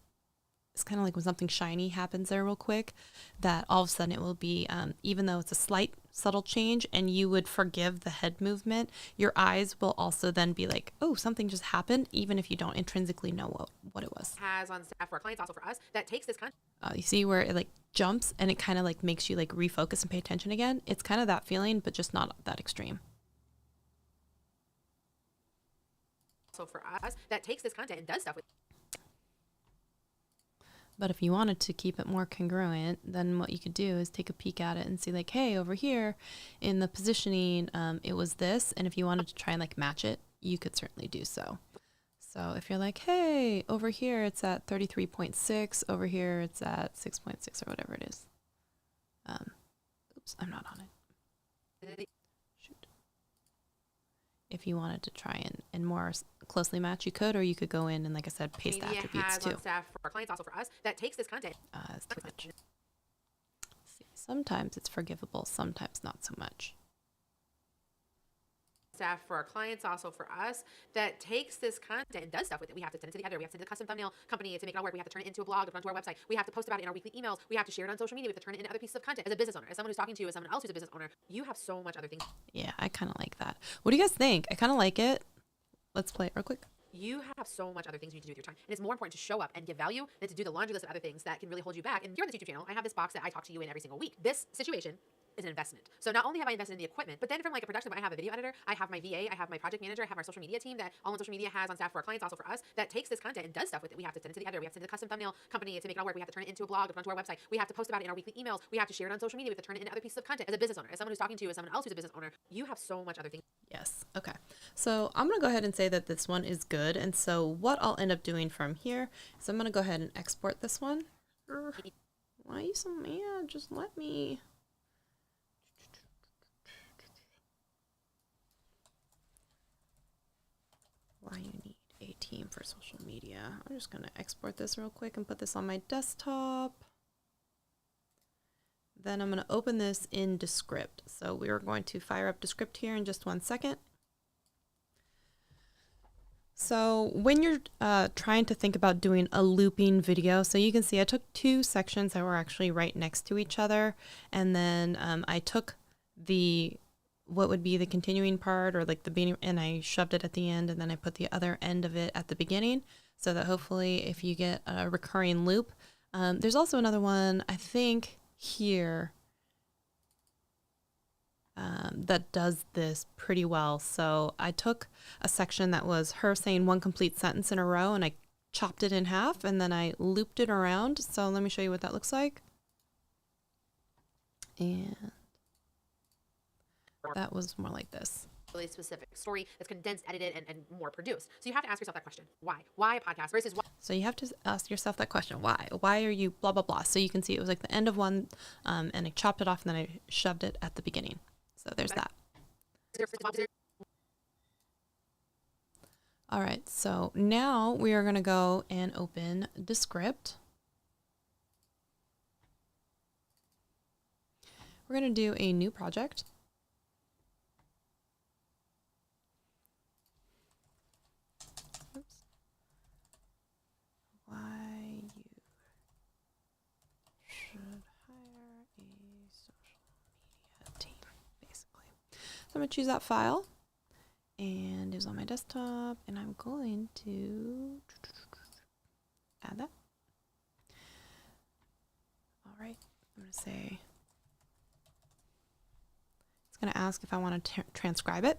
it's kind of like when something shiny happens there real quick, that all of a sudden it will be, even though it's a slight subtle change and you would forgive the head movement, your eyes will also then be like, oh, something just happened, even if you don't intrinsically know what it was. Has on staff for our clients, also for us, that takes this content. You see where it like jumps and it kind of like makes you like refocus and pay attention again. It's kind of that feeling, but just not that extreme. So for us, that takes this content and does stuff with. But if you wanted to keep it more congruent, then what you could do is take a peek at it and see like, hey, over here in the positioning, it was this. And if you wanted to try and like match it, you could certainly do so. So if you're like, hey, over here, it's at 33.6. Over here, it's at 6.6 or whatever it is. Oops, I'm not on it. Shoot. If you wanted to try and more closely match, you could, or you could go in and, like I said, paste the attributes too. On staff for our clients, also for us, that takes this content. It's too much. See, sometimes it's forgivable, sometimes not so much. Staff for our clients, also for us, that takes this content and does stuff with it. We have to send it to the editor. We have to send it to the custom thumbnail company to make it all work. We have to turn it into a blog, onto our website. We have to post about it in our weekly emails. We have to share it on social media. We have to turn it into other pieces of content. As a business owner, as someone who's talking to you, as someone else who's a business owner, you have so much other things. Yeah, I kind of like that. What do you guys think? I kind of like it. Let's play it real quick. You have so much other things you need to do with your time. And it's more important to show up and give value than to do the laundry list of other things that can really hold you back. And here on this YouTube channel, I have this box that I talk to you in every single week. This situation is an investment. So not only have I invested in the equipment, but then from like a production, I have a video editor, I have my VA, I have my project manager, I have our social media team that all on social media has on staff for our clients, also for us, that takes this content and does stuff with it. We have to send it to the editor. We have to send it to the custom thumbnail company to make it all work. We have to turn it into a blog, onto our website. We have to post about it in our weekly emails. We have to share it on social media. We have to turn it into other pieces of content. As a business owner, as someone who's talking to you, as someone else who's a business owner, you have so much other things. Yes. Okay. So I'm going to go ahead and say that this one is good. And so what I'll end up doing from here is I'm going to go ahead and export this one. Why are you so mad? Just let me. Why you need a team for social media. I'm just going to export this real quick and put this on my desktop. Then I'm going to open this in Descript. So we are going to fire up Descript here in just 1 second. So when you're trying to think about doing a looping video, so you can see I took two sections that were actually right next to each other, and then I took what would be the continuing part, or like the beginning, and I shoved it at the end, and then I put the other end of it at the beginning, so that hopefully if you get a recurring loop. There's also another one, I think, here that does this pretty well. So I took a section that was her saying one complete sentence in a row, and I chopped it in half, and then I looped it around. So let me show you what that looks like. And that was more like this. Really specific story that's condensed, edited, and more produced. So you have to ask yourself that question: why? Why a podcast versus why? So you have to ask yourself that question: why? Why are you blah blah blah? So you can see it was like the end of one, and I chopped it off, and then I shoved it at the beginning. So there's that. All right, so now we are going to go and open Descript. We're going to do a new project. Oops. Why you should hire a social media team, basically. So I'm going to choose that file, and it was on my desktop, and I'm going to add that. All right, I'm going to say, it's going to ask if I want to transcribe it.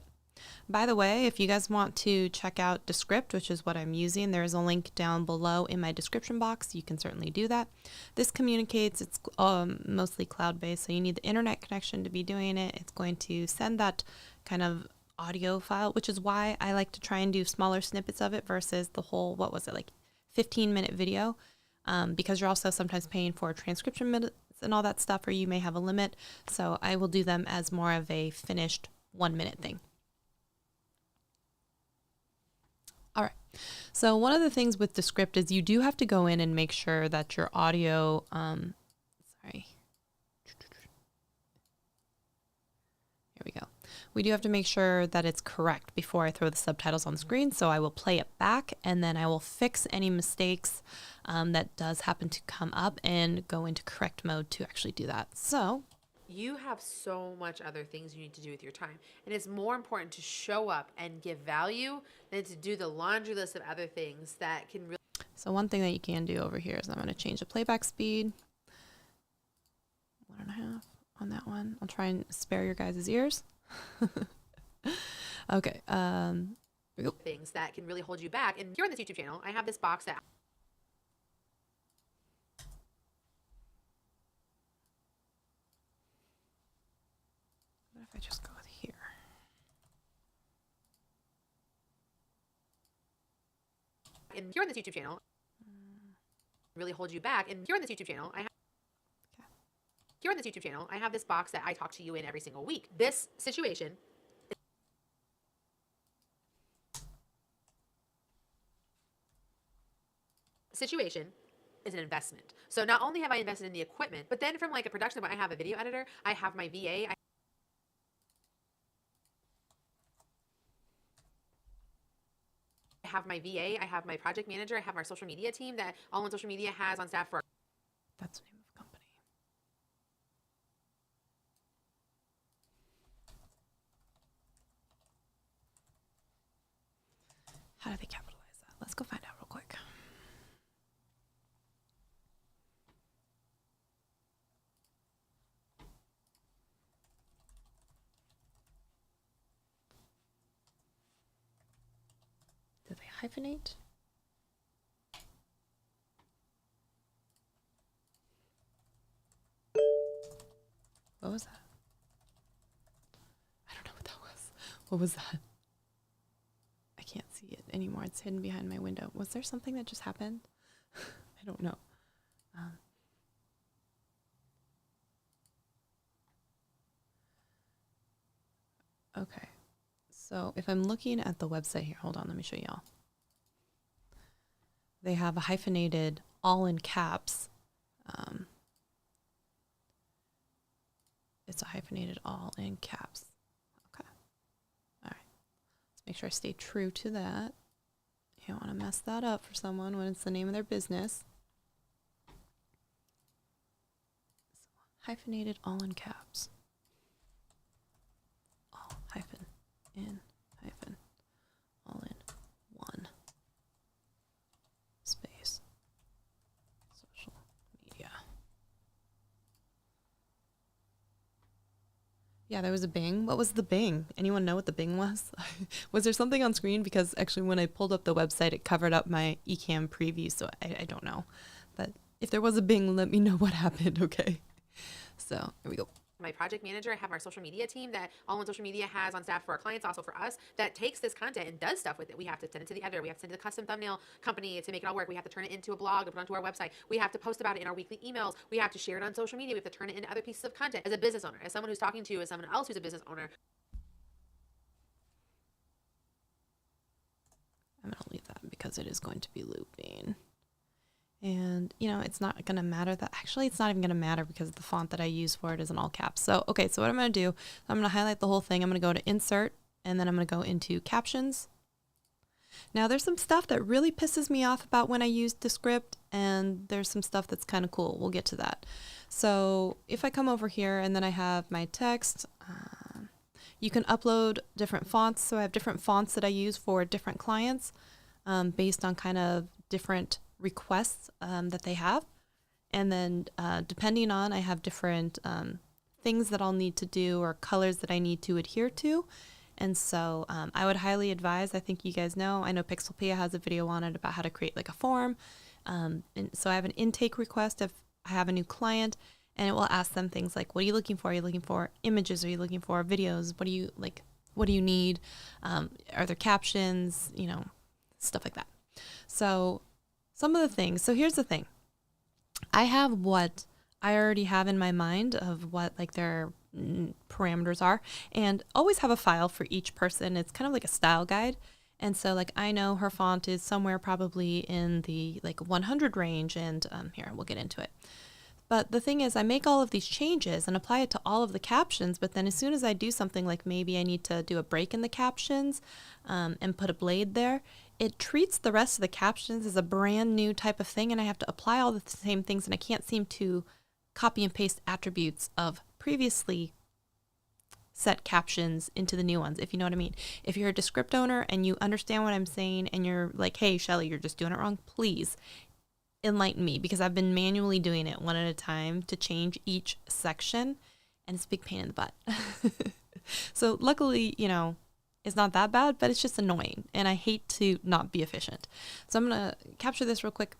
By the way, if you guys want to check out Descript, which is what I'm using, there is a link down below in my description box. You can certainly do that. This communicates, it's mostly cloud-based, so you need the internet connection to be doing it. It's going to send that kind of audio file, which is why I like to try and do smaller snippets of it versus the whole, what was it, like 15-minute video, because you're also sometimes paying for transcription minutes and all that stuff, or you may have a limit. So I will do them as more of a finished 1-minute thing. All right, so one of the things with Descript is you do have to go in and make sure that your audio, here we go. We do have to make sure that it's correct before I throw the subtitles on the screen. So I will play it back, and then I will fix any mistakes that does happen to come up and go into correct mode to actually do that. So you have so much other things you need to do with your time. And it's more important to show up and give value than to do the laundry list of other things that can really. So one thing that you can do over here is I'm going to change the playback speed. 1.5 on that one. I'll try and spare your guys' ears. Okay. Things that can really hold you back. And here on this YouTube channel, I have this box that. What if I just go with here? And here on this YouTube channel, really hold you back. And here on this YouTube channel, I have. Here on this YouTube channel, I have this box that I talk to you in every single week. This situation is an investment. So not only have I invested in the equipment, but then from like a production, I have a video editor, I have my VA, I have my VA, I have my project manager, I have our social media team that All In Social Media has on staff for. That's the name of the company. How do they capitalize that? Let's go find out real quick. Do they hyphenate? What was that? I don't know what that was. What was that? I can't see it anymore. It's hidden behind my window. Was there something that just happened? I don't know. Okay. So if I'm looking at the website here, hold on, let me show y'all. They have a hyphenated all in caps. It's a hyphenated all in caps. Okay. All right. Let's make sure I stay true to that. want to mess that up for someone when it's the name of their business. Hyphenated, all in caps. All hyphen in hyphen all in one space social media. Yeah, there was a bing. What was the bing? Anyone know what the bing was? Was there something on screen? Because actually when I pulled up the website, it covered up my eCam preview, so I don't know. But if there was a bing, let me know what happened, okay? So here we go. My project manager, I have our social media team that All in Social Media has on staff for our clients, also for us, that takes this content and does stuff with it. We have to send it to the editor. We have to send it to the custom thumbnail company to make it all work. We have to turn it into a blog to put onto our website. We have to post about it in our weekly emails. We have to share it on social media. We have to turn it into other pieces of content. As a business owner, as someone who's talking to you, as someone else who's a business owner. I'm going to leave that because it is going to be looping. And, you know, it's not going to matter that, actually, it's not even going to matter because the font that I use for it is in all caps. So, okay, so what I'm going to do, I'm going to highlight the whole thing. I'm going to go to insert, and then I'm going to go into captions. Now, there's some stuff that really pisses me off about when I use the script, and there's some stuff that's kind of cool. We'll get to that. So if I come over here and then I have my text, you can upload different fonts. So I have different fonts that I use for different clients based on kind of different requests that they have. And then depending on, I have different things that I'll need to do or colors that I need to adhere to. And so I would highly advise, I think you guys know, I know Pixelpia has a video on it about how to create like a form. And so I have an intake request if I have a new client, and it will ask them things like, what are you looking for? Are you looking for images? Are you looking for videos? What do you like? What do you need? Are there captions? You know, stuff like that. So some of the things. So here's the thing. I have what I already have in my mind of what like their parameters are, and always have a file for each person. It's kind of like a style guide. And so like I know her font is somewhere probably in the like 100 range, and here, we'll get into it. But the thing is, I make all of these changes and apply it to all of the captions, but then as soon as I do something like maybe I need to do a break in the captions and put a blade there, it treats the rest of the captions as a brand new type of thing, and I have to apply all the same things, and I can't seem to copy and paste attributes of previously set captions into the new ones, if you know what I mean. If you're a Descript owner and you understand what I'm saying and you're like, hey, Shelly, you're just doing it wrong, please enlighten me, because I've been manually doing it one at a time to change each section, and it's a big pain in the butt. So luckily, you know, it's not that bad, but it's just annoying, and I hate to not be efficient. So I'm going to capture this real quick,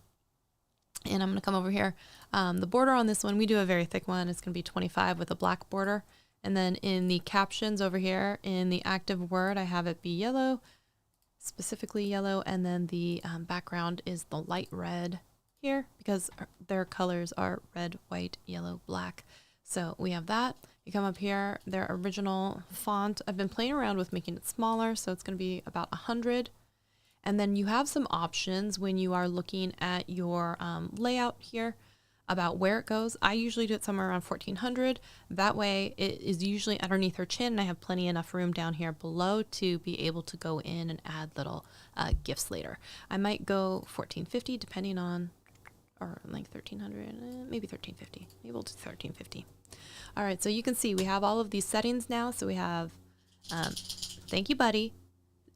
and I'm going to come over here. The border on this one, we do a very thick one. It's going to be 25 with a black border. And then in the captions over here, in the active word, I have it be yellow, specifically yellow, and then the background is the light red here because their colors are red, white, yellow, black. So we have that. You come up here, their original font. I've been playing around with making it smaller, so it's going to be about 100. And then you have some options when you are looking at your layout here about where it goes. I usually do it somewhere around 1400. That way it is usually underneath her chin, and I have plenty enough room down here below to be able to go in and add little GIFs later. I might go 1450 depending on, or like 1300, maybe 1350. Maybe we'll do 1350. All right, so you can see we have all of these settings now. So we have thank you, buddy.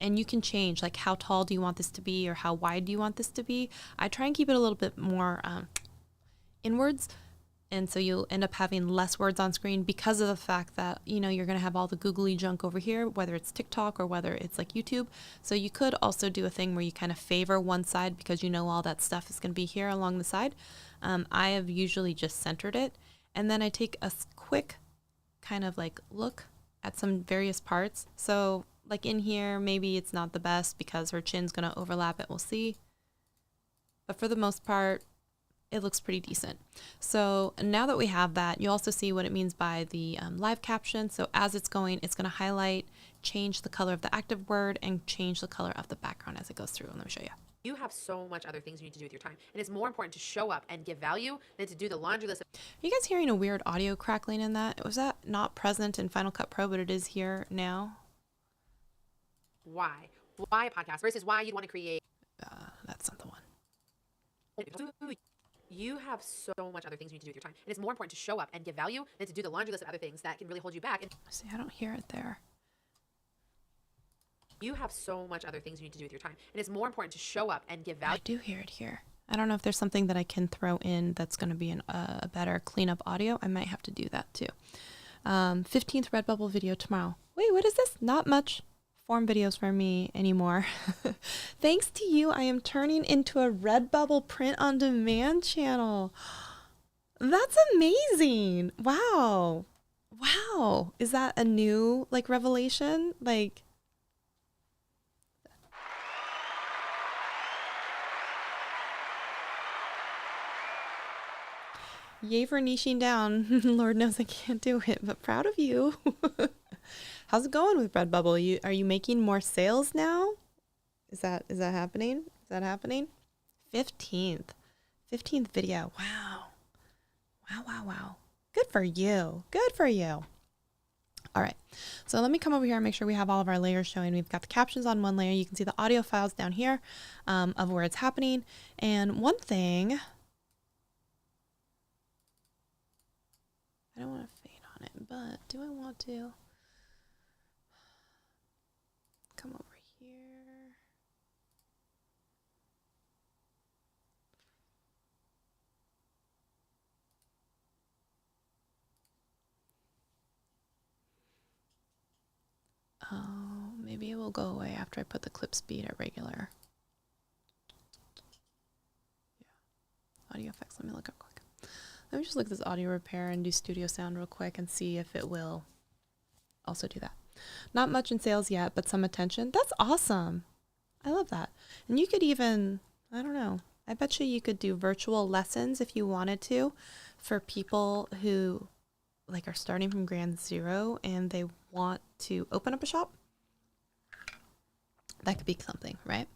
And you can change like how tall do you want this to be or how wide do you want this to be. I try and keep it a little bit more inwards, and so you'll end up having less words on screen because of the fact that, you know, you're going to have all the googly junk over here, whether it's TikTok or whether it's like YouTube. So you could also do a thing where you kind of favor one side because you know all that stuff is going to be here along the side. I have usually just centered it, and then I take a quick kind of like look at some various parts. So like in here, maybe it's not the best because her chin's going to overlap it. We'll see. But for the most part, it looks pretty decent. So now that we have that, you also see what it means by the live caption. So as it's going to highlight, change the color of the active word, and change the color of the background as it goes through. And let me show you. You have so much other things you need to do with your time, and it's more important to show up and give value than to do the laundry list. Are you guys hearing a weird audio crackling in that? Was that not present in Final Cut Pro, but it is here now? Why a podcast versus why you'd want to create You have so much other things you need to do with your time. And it's more important to show up and give value than to do the laundry list of other things that can really hold you back. And See, I don't hear it there. you have so much other things you need to do with your time. And it's more important to show up and give value. I do hear it here. I don't know if there's something that I can throw in that's going to be a better cleanup audio. I might have to do that too. 15th Redbubble video tomorrow. Wait, what is this? Not much form videos for me anymore. Thanks to you, I am turning into a Redbubble print on demand channel. That's amazing. Wow. Wow. Is that a new like revelation? Like, yay for niching down. Lord knows I can't do it, but proud of you. How's it going with Redbubble? Are you making more sales now? Is that happening? Is that happening? 15th video. Wow. Wow, wow, wow. Good for you. Good for you. All right. So let me come over here and make sure we have all of our layers showing. We've got the captions on one layer. You can see the audio files down here of where it's happening. And one thing, I don't want to fade on it, but do I want to come over here? Oh, maybe it will go away after I put the clip speed at regular. Yeah. Audio effects, let me look up quick. Let me just look at this audio repair and do studio sound real quick and see if it will also do that. Not much in sales yet, but some attention. That's awesome. I love that. And you could even, I don't know, I bet you could do virtual lessons if you wanted to for people who like are starting from ground zero and they want to open up a shop. That could be something, right?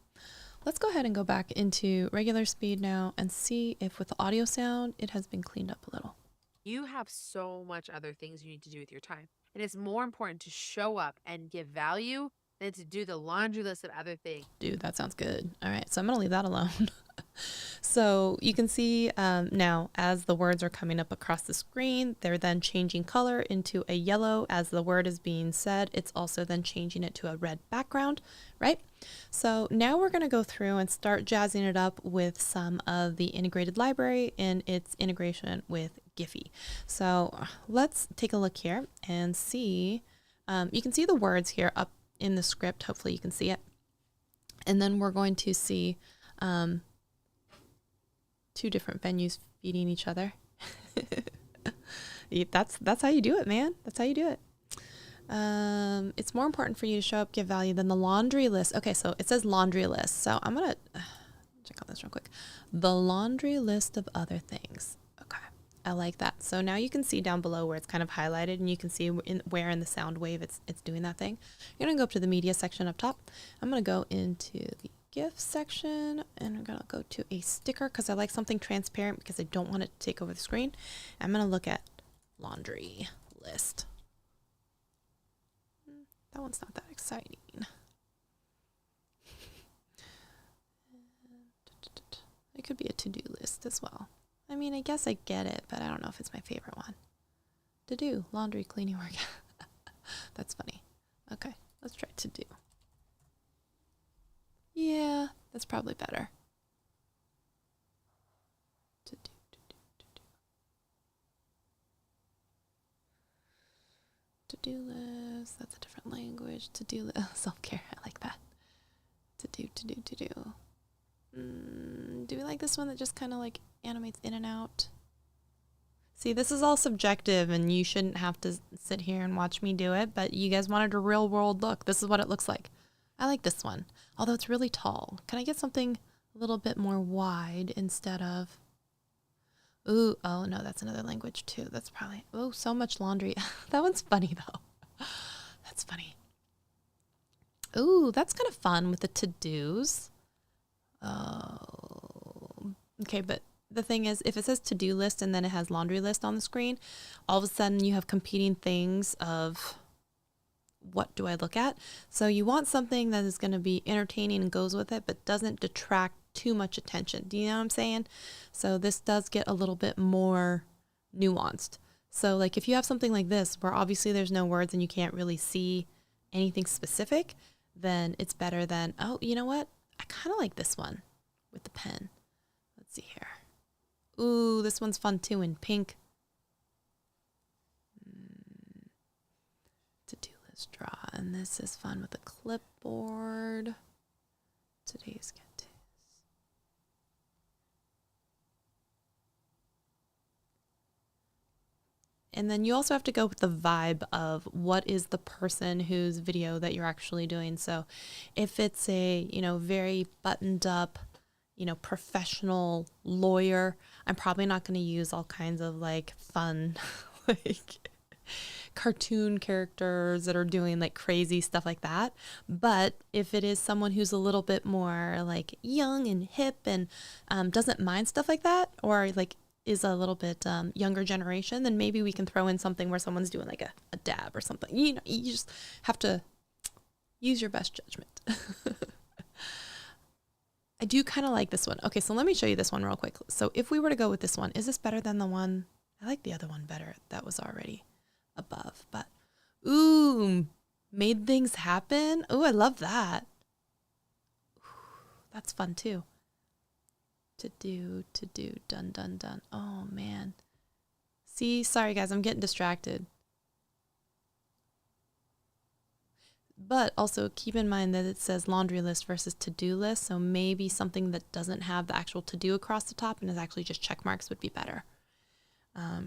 Let's go ahead and go back into regular speed now and see if with the audio sound, it has been cleaned up a little. You have so much other things you need to do with your time. And it's more important to show up and give value than to do the laundry list of other things. Dude, that sounds good. All right, so I'm going to leave that alone. So you can see now as the words are coming up across the screen, they're then changing color into a yellow as the word is being said. It's also then changing it to a red background, right? So now we're going to go through and start jazzing it up with some of the integrated library and its integration with Giphy. So let's take a look here and see. You can see the words here up in the script. Hopefully you can see it. And then we're going to see two different venues feeding each other. That's how you do it, man. That's how you do it. It's more important for you to show up, give value than the laundry list. Okay, so it says laundry list. So I'm going to check on this real quick. The laundry list of other things. Okay, I like that. So now you can see down below where it's kind of highlighted and you can see where in the sound wave it's doing that thing. You're going to go up to the media section up top. I'm going to go into the GIF section and I'm going to go to a sticker because I like something transparent because I don't want it to take over the screen. I'm going to look at laundry list. That one's not that exciting. It could be a to-do list as well. I mean, I guess I get it, but I don't know if it's my favorite one. To-do, laundry, cleaning work. That's funny. Okay, let's try to-do. Yeah, that's probably better. To-do list, that's a different language. To-do list, self-care, I like that. To-do. Do we like this one that just kind of like animates in and out? See, this is all subjective and you shouldn't have to sit here and watch me do it, but you guys wanted a real world look. This is what it looks like. I like this one, although it's really tall. Can I get something a little bit more wide instead of... Ooh, oh no, that's another language too. That's probably, oh, so much laundry. That one's funny though. That's funny. Ooh, that's kind of fun with the to-dos. Oh, okay, but the thing is, if it says to-do list and then it has laundry list on the screen, all of a sudden you have competing things of what do I look at? So you want something that is going to be entertaining and goes with it, but doesn't detract too much attention. Do you know what I'm saying? So this does get a little bit more nuanced. So like if you have something like this where obviously there's no words and you can't really see anything specific, then it's better than, oh, you know what? I kind of like this one with the pen. Let's see here. Ooh, this one's fun too in pink. To-do list draw. And this is fun with a clipboard. Today's get to. And then you also have to go with the vibe of what is the person whose video that you're actually doing. So if it's a, very buttoned up, professional lawyer, I'm probably not going to use all kinds of like fun, like cartoon characters that are doing like crazy stuff like that. But if it is someone who's a little bit more like young and hip and doesn't mind stuff like that, or like is a little bit younger generation, then maybe we can throw in something where someone's doing like a dab or something. You just have to use your best judgment. I do kind of like this one. Okay, so let me show you this one real quick. So if we were to go with this one, is this better than the one? I like the other one better. That was already above, but ooh, made things happen. Ooh, I love that. Ooh, that's fun too. To do, done, done, done. Oh, man. See, sorry, guys, I'm getting distracted. But also keep in mind that it says laundry list versus to-do list. So maybe something that doesn't have the actual to-do across the top and is actually just check marks would be better. I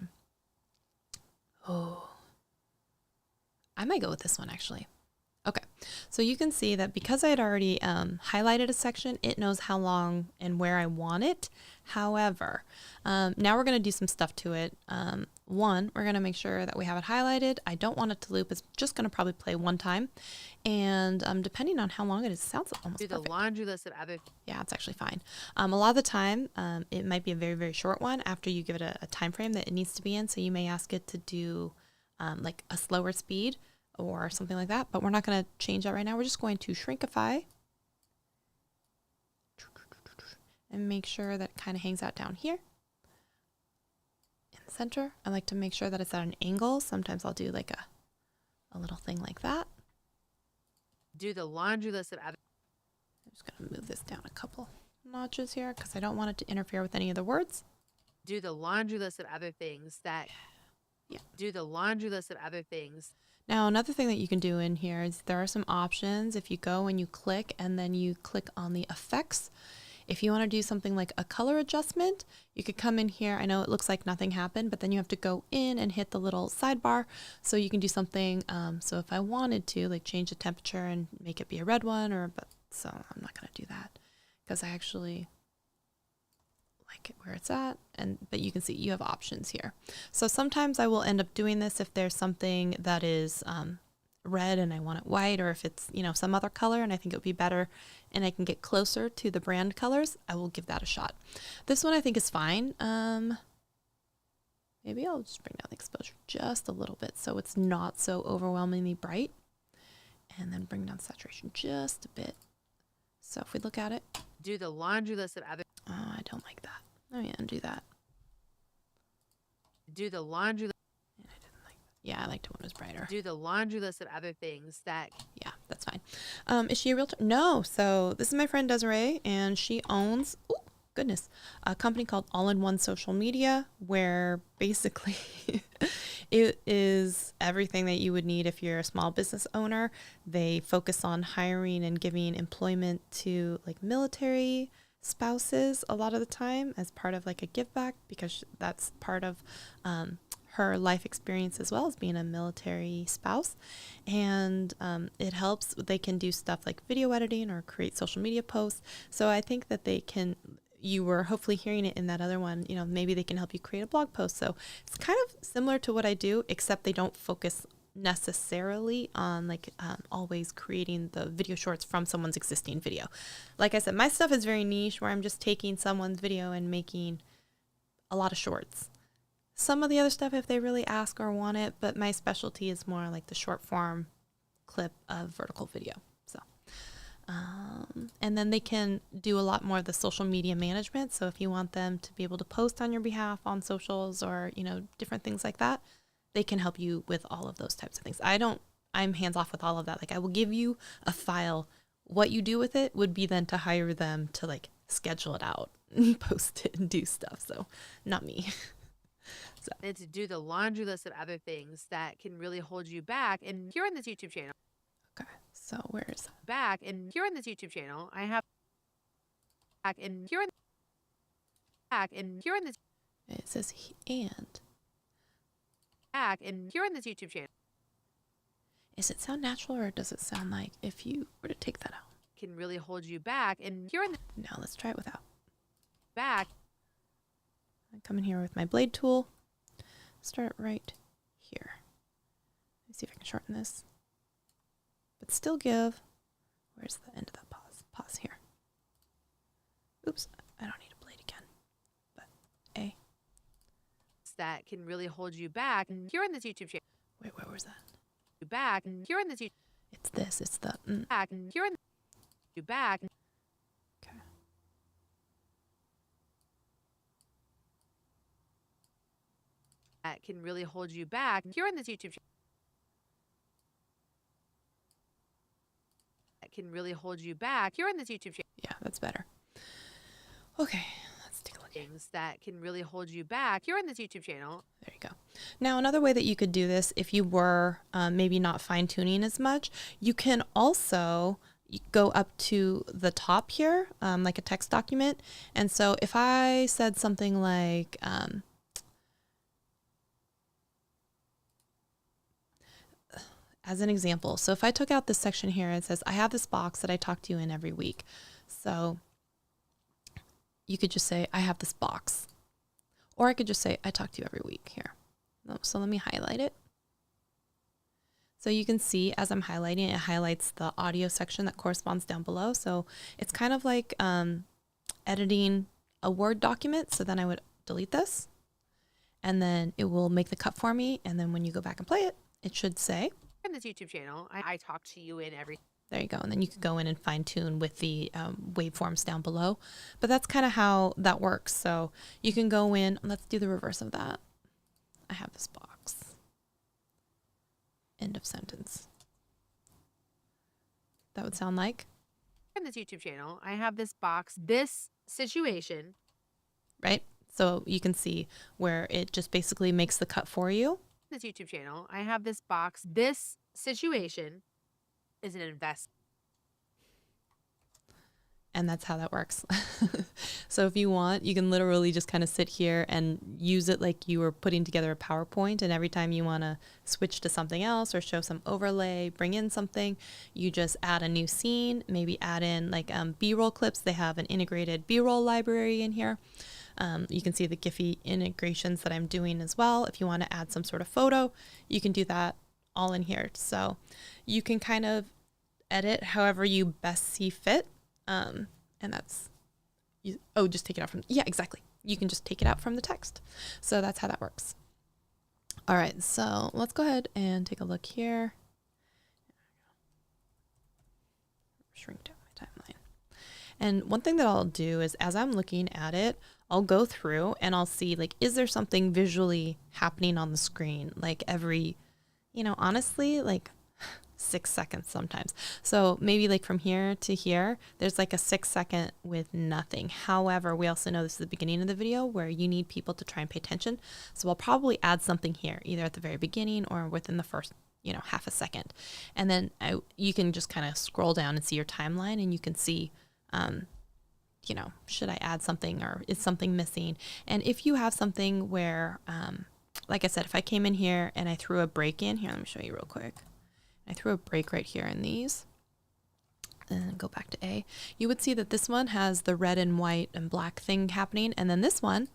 might go with this one, actually. Okay, so you can see that because I had already highlighted a section, it knows how long and where I want it. However, now we're going to do some stuff to it. One, we're going to make sure that we have it highlighted. I don't want it to loop. It's just going to probably play one time. And depending on how long it is, it sounds almost perfect. Do the laundry list of other. Yeah, it's actually fine. A lot of the time, it might be a very, very short one after you give it a time frame that it needs to be in. So you may ask it to do like a slower speed or something like that, but we're not going to change that right now. We're just going to shrinkify and make sure that it kind of hangs out down here in the center. I like to make sure that it's at an angle. Sometimes I'll do like a little thing like that. Do the laundry list of other. I'm just going to move this down a couple notches here because I don't want it to interfere with any of the words. Do the laundry list of other things that. Yeah. Do the laundry list of other things. Now, another thing that you can do in here is there are some options. If you go and you click and then you click on the effects, if you want to do something like a color adjustment, you could come in here. I know it looks like nothing happened, but then you have to go in and hit the little sidebar. So you can do something. So if I wanted to like change the temperature and make it be a red one so I'm not going to do that because I actually like it where it's at, but you can see you have options here. So sometimes I will end up doing this if there's something that is red and I want it white, or if it's some other color and I think it would be better and I can get closer to the brand colors, I will give that a shot. This one I think is fine. Maybe I'll just bring down the exposure just a little bit so it's not so overwhelmingly bright, and then bring down saturation just a bit. So if we look at it, do the laundry list of other. Oh, I don't like that. Oh yeah, undo that. Do the laundry. And I didn't like that. Yeah, I liked it when it was brighter. Do the laundry list of other things that. Yeah, that's fine. Is she a realtor? No. So this is my friend Desiree, and she owns, oh goodness, a company called All-in-One Social Media, where basically it is everything that you would need if you're a small business owner. They focus on hiring and giving employment to like military spouses a lot of the time as part of like a give back, because that's part of her life experience as well as being a military spouse. And it helps. They can do stuff like video editing or create social media posts. So I think that they can, you were hopefully hearing it in that other one, maybe they can help you create a blog post. So it's kind of similar to what I do, except they don't focus necessarily on like always creating the video shorts from someone's existing video. Like I said, my stuff is very niche where I'm just taking someone's video and making a lot of shorts. Some of the other stuff if they really ask or want it, but my specialty is more like the short form clip of vertical video. So And then they can do a lot more of the social media management. So if you want them to be able to post on your behalf on socials or, different things like that, they can help you with all of those types of things. I'm hands off with all of that. Like I will give you a file. What you do with it would be then to hire them to like schedule it out and post it and do stuff. So not me. And to do the laundry list of other things that can really hold you back. And here on this YouTube channel, Okay, so where is that? back and here on this YouTube channel, I have back and here on back and here on this It says and. back and here on this YouTube channel. Does it sound natural or does it sound like if you were to take that out? Can really hold you back. And here on the Now let's try it without. back. I come in here with my blade tool. Start right here. Let me see if I can shorten this. But still give. Where's the end of that pause? Pause here. Oops, I don't need a blade again. But A. That can really hold you back. And here on this YouTube channel. Wait, where was that? You back and here on this YouTube It's this. It's the back and here on you back. Okay. That can really hold you back. Here on this YouTube channel. That can really hold you back. Here on this YouTube channel. Yeah, that's better. Okay, let's take a look. Things that can really hold you back. Here on this YouTube channel. There you go. Now, another way that you could do this, if you were maybe not fine tuning as much, you can also go up to the top here, like a text document. And so if I said something like, as an example, so if I took out this section here, it says, I have this box that I talk to you in every week. So you could just say, I have this box. Or I could just say, I talk to you every week here. So let me highlight it. So you can see as I'm highlighting, it highlights the audio section that corresponds down below. So it's kind of like editing a Word document. So then I would delete this and then it will make the cut for me. And then when you go back and play it, it should say. On this YouTube channel, I talk to you in every. There you go. And then you could go in and fine tune with the waveforms down below. But that's kind of how that works. So you can go in. Let's do the reverse of that. I have this box. End of sentence. That would sound like. On this YouTube channel, I have this box, this situation. Right? So you can see where it just basically makes the cut for you. This YouTube channel, I have this box, this situation is an investment. And that's how that works. So if you want, you can literally just kind of sit here and use it like you were putting together a PowerPoint. And every time you want to switch to something else or show some overlay, bring in something, you just add a new scene, maybe add in like B-roll clips. They have an integrated B-roll library in here. You can see the Giphy integrations that I'm doing as well. If you want to add some sort of photo, you can do that all in here. So you can kind of edit however you best see fit. And that's, just take it out from, yeah, exactly. You can just take it out from the text. So that's how that works. All right. So let's go ahead and take a look here. Shrink down my timeline. And one thing that I'll do is as I'm looking at it, I'll go through and I'll see like, is there something visually happening on the screen? Like every, honestly, like 6 seconds sometimes. So maybe like from here to here, there's like a 6 second with nothing. However, we also know this is the beginning of the video where you need people to try and pay attention. So I'll probably add something here, either at the very beginning or within the first, half a second. And then you can just kind of scroll down and see your timeline and you can see, should I add something or is something missing? And if you have something where, like I said, if I came in here and I threw a break in here, let me show you real quick. I threw a break right here in these and go back to A. You would see that this one has the red and white and black thing happening. And then this one,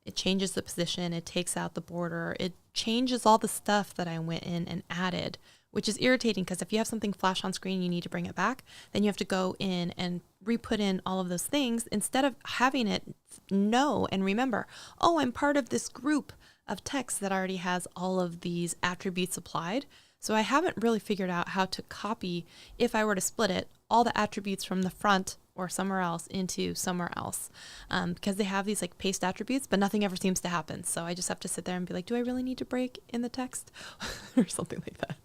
it changes the position. It takes out the border. It changes all the stuff that I went in and added, which is irritating because if you have something flash on screen, you need to bring it back. Then you have to go in and re-put in all of those things instead of having it know and remember, oh, I'm part of this group of text that already has all of these attributes applied. So I haven't really figured out how to copy, if I were to split it, all the attributes from the front or somewhere else into somewhere else, because they have these like paste attributes, but nothing ever seems to happen. So I just have to sit there and be like, do I really need to break in the text or something like that?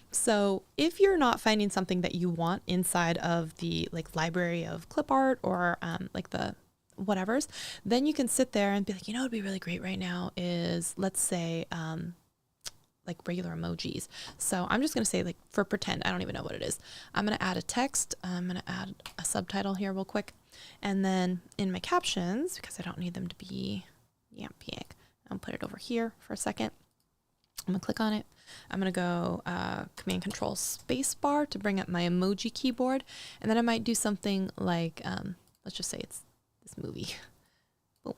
So if you're not finding something that you want inside of the like library of clip art or like the whatevers, then you can sit there and be like, you know, it'd be really great right now is, let's say, like regular emojis. So I'm just going to say, like, for pretend, I don't even know what it is. I'm going to add a text. I'm going to add a subtitle here real quick. And then in my captions, because I don't need them to be big, I'll put it over here for a second. I'm going to click on it. I'm going to go Command Control Space Bar to bring up my emoji keyboard. And then I might do something like, let's just say it's this movie. Boom.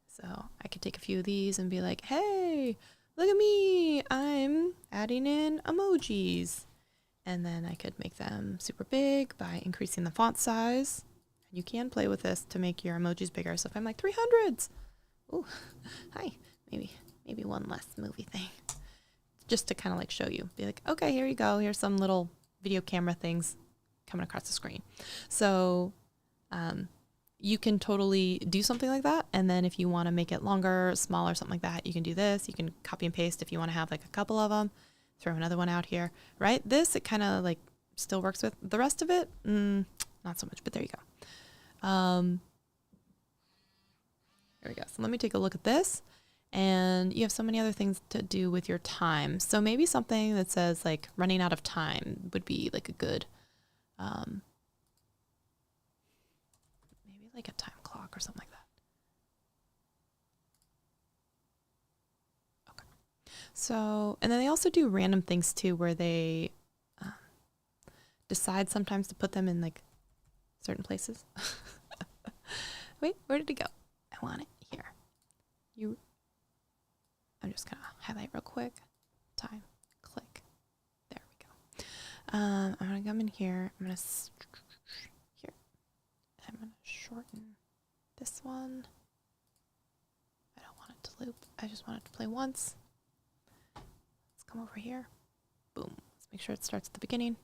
So I could take a few of these and be like, hey, look at me. I'm adding in emojis. And then I could make them super big by increasing the font size. You can play with this to make your emojis bigger. So if I'm like 300s, ooh, hi, maybe one less movie thing. Just to kind of like show you. Be like, okay, here you go. Here's some little video camera things coming across the screen. So you can totally do something like that. And then if you want to make it longer, smaller, something like that, you can do this. You can copy and paste if you want to have like a couple of them. Throw another one out here, right? This, it kind of like still works with. The rest of it, not so much, but there you go. There we go. So let me take a look at this. And you have so many other things to do with your time. So maybe something that says like running out of time would be like a good, maybe like a time clock or something like that. Okay. So, and then they also do random things too, where they decide sometimes to put them in like certain places. Wait, where did it go? I want it here. I'm just gonna highlight real quick. Time, click. There we go. I'm gonna come in here. I'm gonna here. I'm gonna shorten this one. I don't want it to loop. I just want it to play once. Let's come over here. Boom. Let's make sure it starts at the beginning.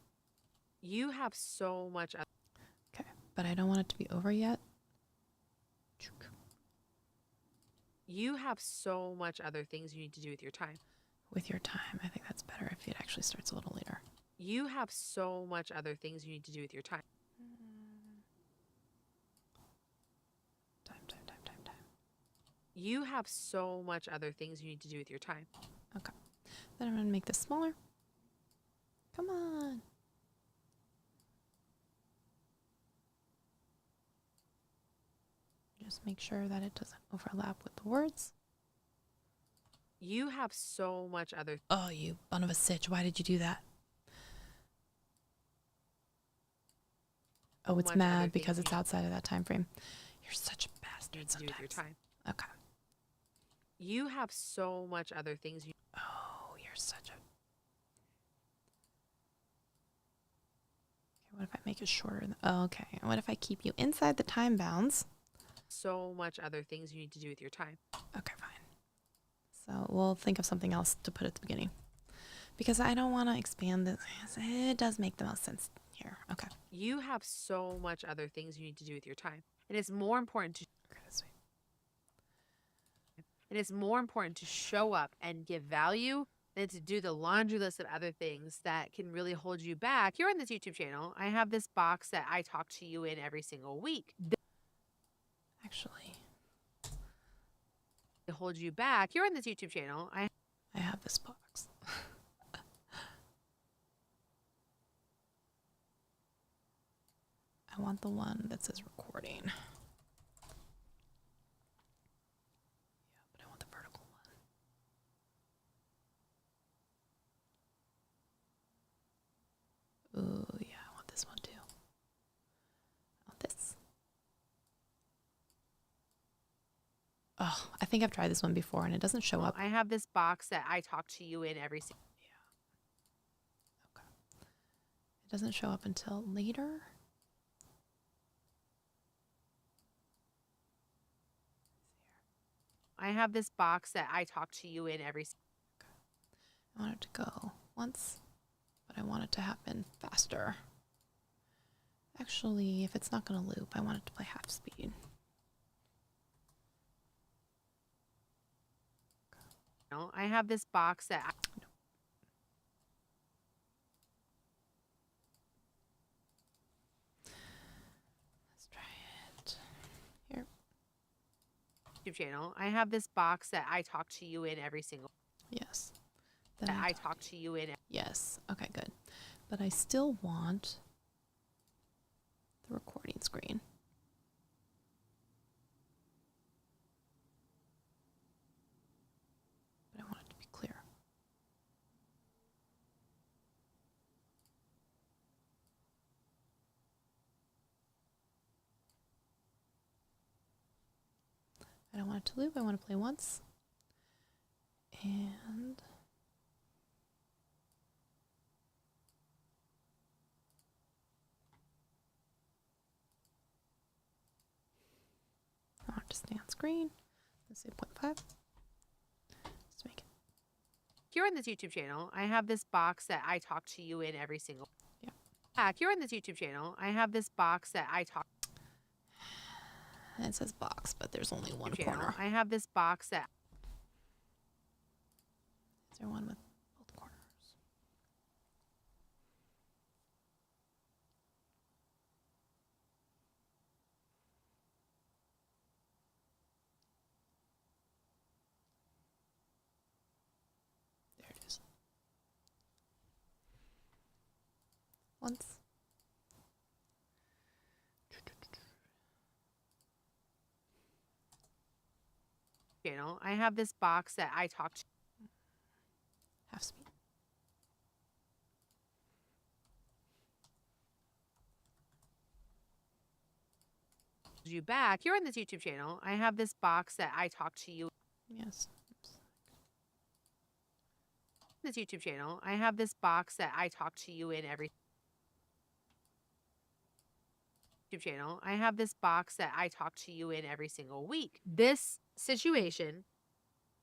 You have so much. Okay, but I don't want it to be over yet. You have so much other things you need to do with your time. With your time, I think that's better if it actually starts a little later. You have so much other things you need to do with your time. Time. You have so much other things you need to do with your time. Okay. Then I'm going to make this smaller. Come on. Just make sure that it doesn't overlap with the words. You have so much other. Oh, you bun of a sitch. Why did you do that? Oh, it's mad because it's outside of that time frame. You're such a bastard sometimes. Do with your time. Okay. You have so much other things you. Oh, you're such a. Okay, what if I make it shorter? Oh, okay. And what if I keep you inside the time bounds? So much other things you need to do with your time. Okay, fine. So we'll think of something else to put at the beginning. Because I don't want to expand this. It does make the most sense here. Okay. You have so much other things you need to do with your time. And it's more important to. Okay, this way. And it's more important to show up and give value than to do the laundry list of other things that can really hold you back. Here on this YouTube channel, I have this box that I talk to you in every single week. Actually, To hold you back. Here on this YouTube channel, I have this box. I want the one that says recording. Yeah, but I want the vertical one. Ooh, yeah, I want this one too. I want this. Oh, I think I've tried this one before and it doesn't show up. I have this box that I talk to you in every single. Yeah. Okay. It doesn't show up until later. I have this box that I talk to you in every. I want it to go once, but I want it to happen faster. Actually, if it's not going to loop, I want it to play half speed. I have this box that... Let's try it. Here. YouTube channel. I have this box that I talk to you in every single... Yes. That I talk to you in... Yes. Okay, good. But I still want the recording screen. But I want it to be clear. I don't want it to loop. I want to play once. And I want it to stay on screen. Let's say 0.5. Let's make it. Here on this YouTube channel, I have this box that I talk to you in every single... Yeah. Here on this YouTube channel, I have this box that I talk... And it says box, but there's only one corner. I have this box that... Is there one with both corners? There it is. Once. Channel. I have this box that I talk to... Half speed. You back. Here on this YouTube channel, I have this box that I talk to you... Yes. This YouTube channel, I have this box that I talk to you in every... YouTube channel, I have this box that I talk to you in every single week. This situation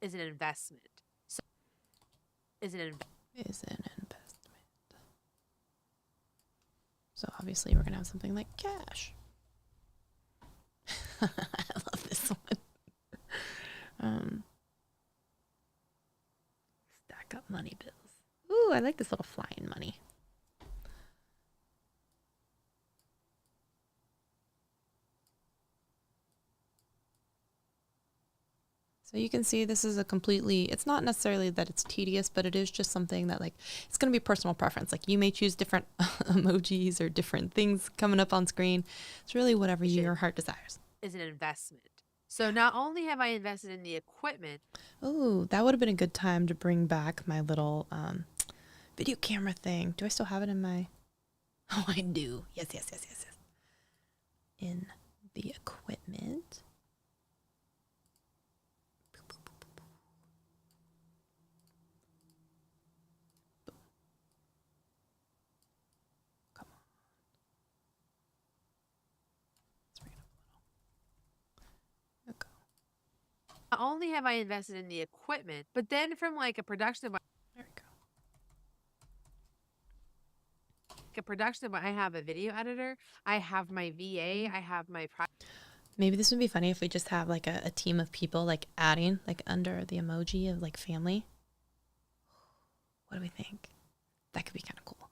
is an investment. So, is an investment. So obviously we're gonna have something like cash. I love this one. Stack up money bills. Ooh, I like this little flying money. So you can see this is a completely, it's not necessarily that it's tedious, but it is just something that like, it's going to be personal preference. Like you may choose different emojis or different things coming up on screen. It's really whatever your heart desires. Is an investment. So not only have I invested in the equipment. Oh, that would have been a good time to bring back my little video camera thing. Do I still have it in my, oh, I do. Yes. In the equipment. Not only have I invested in the equipment, but then from like a production... There we go. A production, I have a video editor, I have my VA, I have my... Maybe this would be funny if we just have like a team of people like adding like under the emoji of like family. What do we think? That could be kind of cool.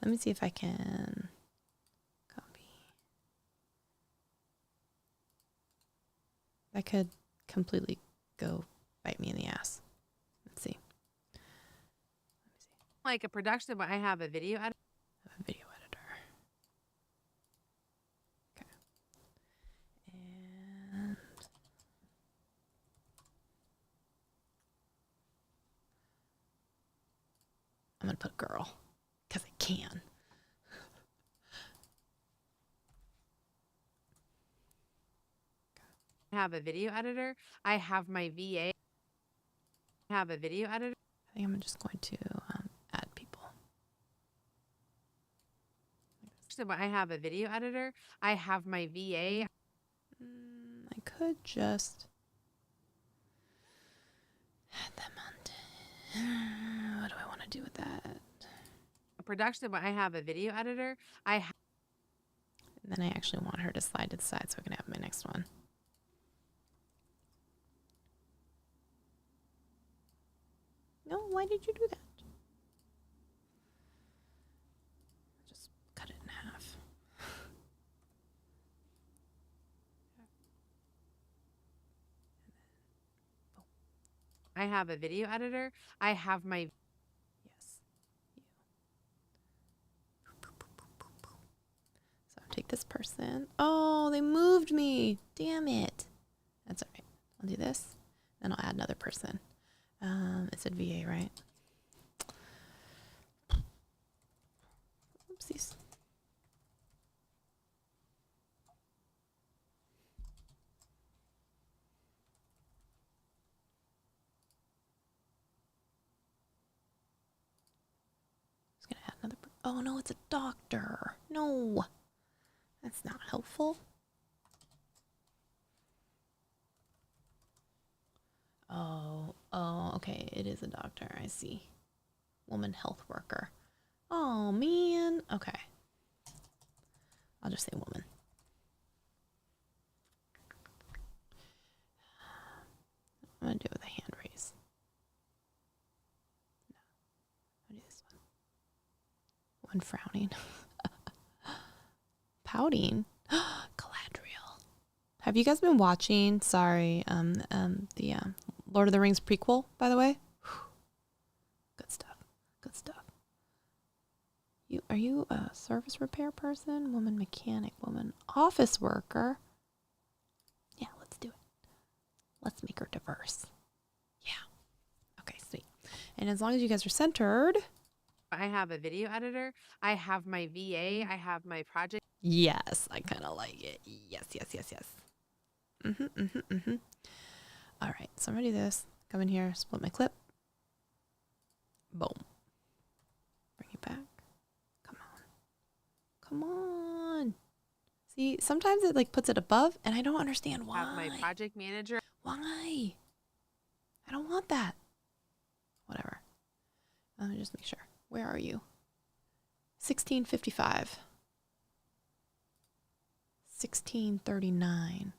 Let me see if I can copy. That could completely go bite me in the ass. Let's see. Like a production, but I have a video editor. A video editor. Okay. And I'm going to put girl because I can. I have a video editor. I have my VA. I have a video editor. I think I'm just going to add people. I have a video editor. I have my VA. I could just add them on. What do I want to do with that? production, but I have a video editor. And then I actually want her to slide to the side so I can have my next one. No, why did you do that? Just cut it in half. I have a video editor. I have my Yes. So I'll take this person. Oh, they moved me. Damn it. That's all right. I'll do this. Then I'll add another person. It said VA, right? Oopsies. Just gonna add another. Oh no, it's a doctor. No, that's not helpful. Oh, okay. It is a doctor. I see. Woman health worker. Oh, man. Okay. I'll just say woman. I'm going to do it with a hand raise. No. I'll do this one. One frowning. Pouting. Galadriel. Have you guys been watching, sorry, the Lord of the Rings prequel, by the way? Good stuff. Good stuff. Are you a service repair person? Woman mechanic, woman office worker? Yeah, let's do it. Let's make her diverse. Yeah. Okay, sweet. And as long as you guys are centered. I have a video editor. I have my VA. I have my project. Yes, I kind of like it. Yes, yes, yes, yes. All right, so I'm going to do this. Come in here, split my clip. Boom. Bring it back. Come on. Come on. See, sometimes it like puts it above and I don't understand why. I have my project manager. Why? I don't want that. Whatever. Let me just make sure. Where are you? 1655. 1639.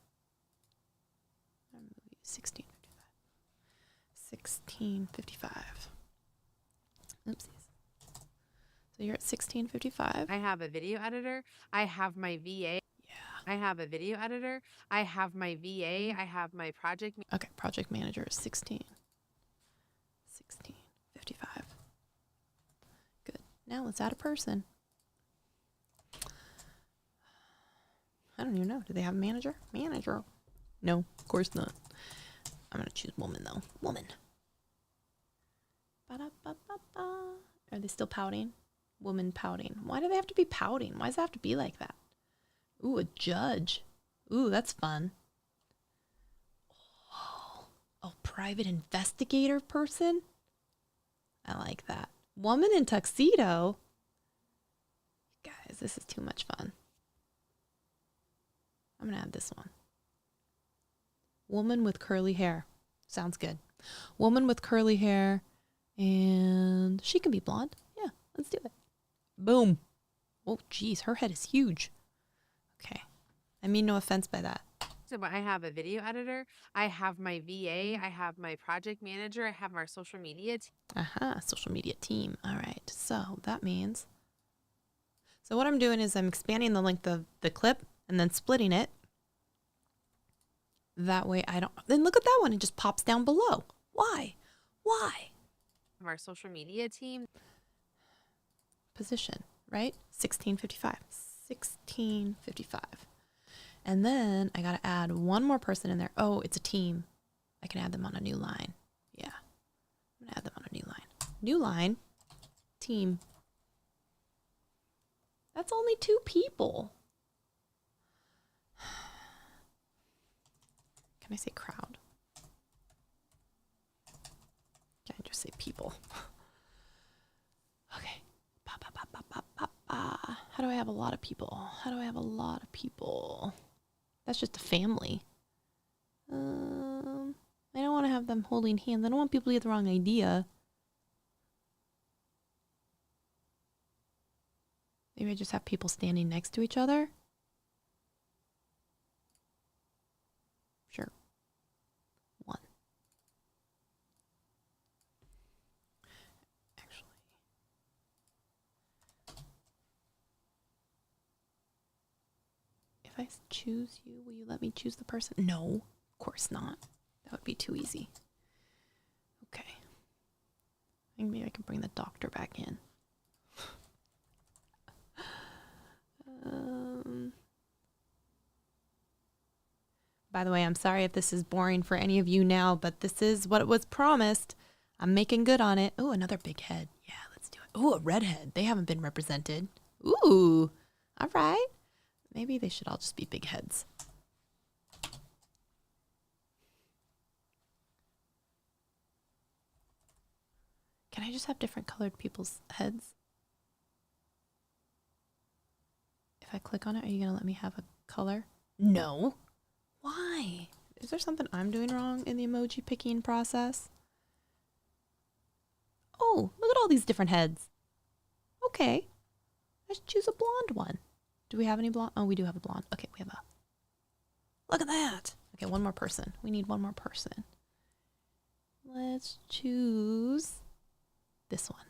1655. Oopsies. So you're at 1655. I have a video editor. I have my VA. Yeah. I have a video editor. I have my VA. I have my project. Okay, project manager is 1655. Good. Now let's add a person. I don't even know. Do they have a manager? Manager. No, of course not. I'm going to choose woman, though. Woman. Ba-da-ba-ba-ba. Are they still pouting? Woman pouting. Why do they have to be pouting? Why does it have to be like that? Ooh, a judge. Ooh, that's fun. Oh, private investigator person? I like that. Woman in tuxedo? Guys, this is too much fun. I'm going to add this one. Woman with curly hair. Sounds good. Woman with curly hair. And she can be blonde. Yeah, let's do it. Boom. Oh, geez. Her head is huge. Okay. I mean no offense by that. So I have a video editor. I have my VA. I have my project manager. I have our social media team. Social media team. All right. So that means. So what I'm doing is I'm expanding the length of the clip and then splitting it. That way I don't. Then look at that one. It just pops down below. Why? Why? Our social media team. Position, right? 1655. 1655. And then I got to add one more person in there. Oh, it's a team. I can add them on a new line. Yeah. I'm going to add them on a new line. New line. Team. That's only 2 people. Can I say crowd? Can I just say people? Okay. How do I have a lot of people? How do I have a lot of people? That's just a family. I don't want to have them holding hands. I don't want people to get the wrong idea. Maybe I just have people standing next to each other. Sure. 1. Actually. If I choose you, will you let me choose the person? No, of course not. That would be too easy. Okay. I think maybe I can bring the doctor back in. By the way, I'm sorry if this is boring for any of you now, but this is what was promised. I'm making good on it. Oh, another big head. Yeah, let's do it. Oh, a redhead. They haven't been represented. Ooh, all right. Maybe they should all just be big heads. Can I just have different colored people's heads? If I click on it, are you going to let me have a color? No. Why? Is there something I'm doing wrong in the emoji picking process? Oh, look at all these different heads. Okay. Let's choose a blonde one. Do we have any blonde? Oh, we do have a blonde. Okay, we have a... Look at that. Okay, one more person. We need one more person. Let's choose this one.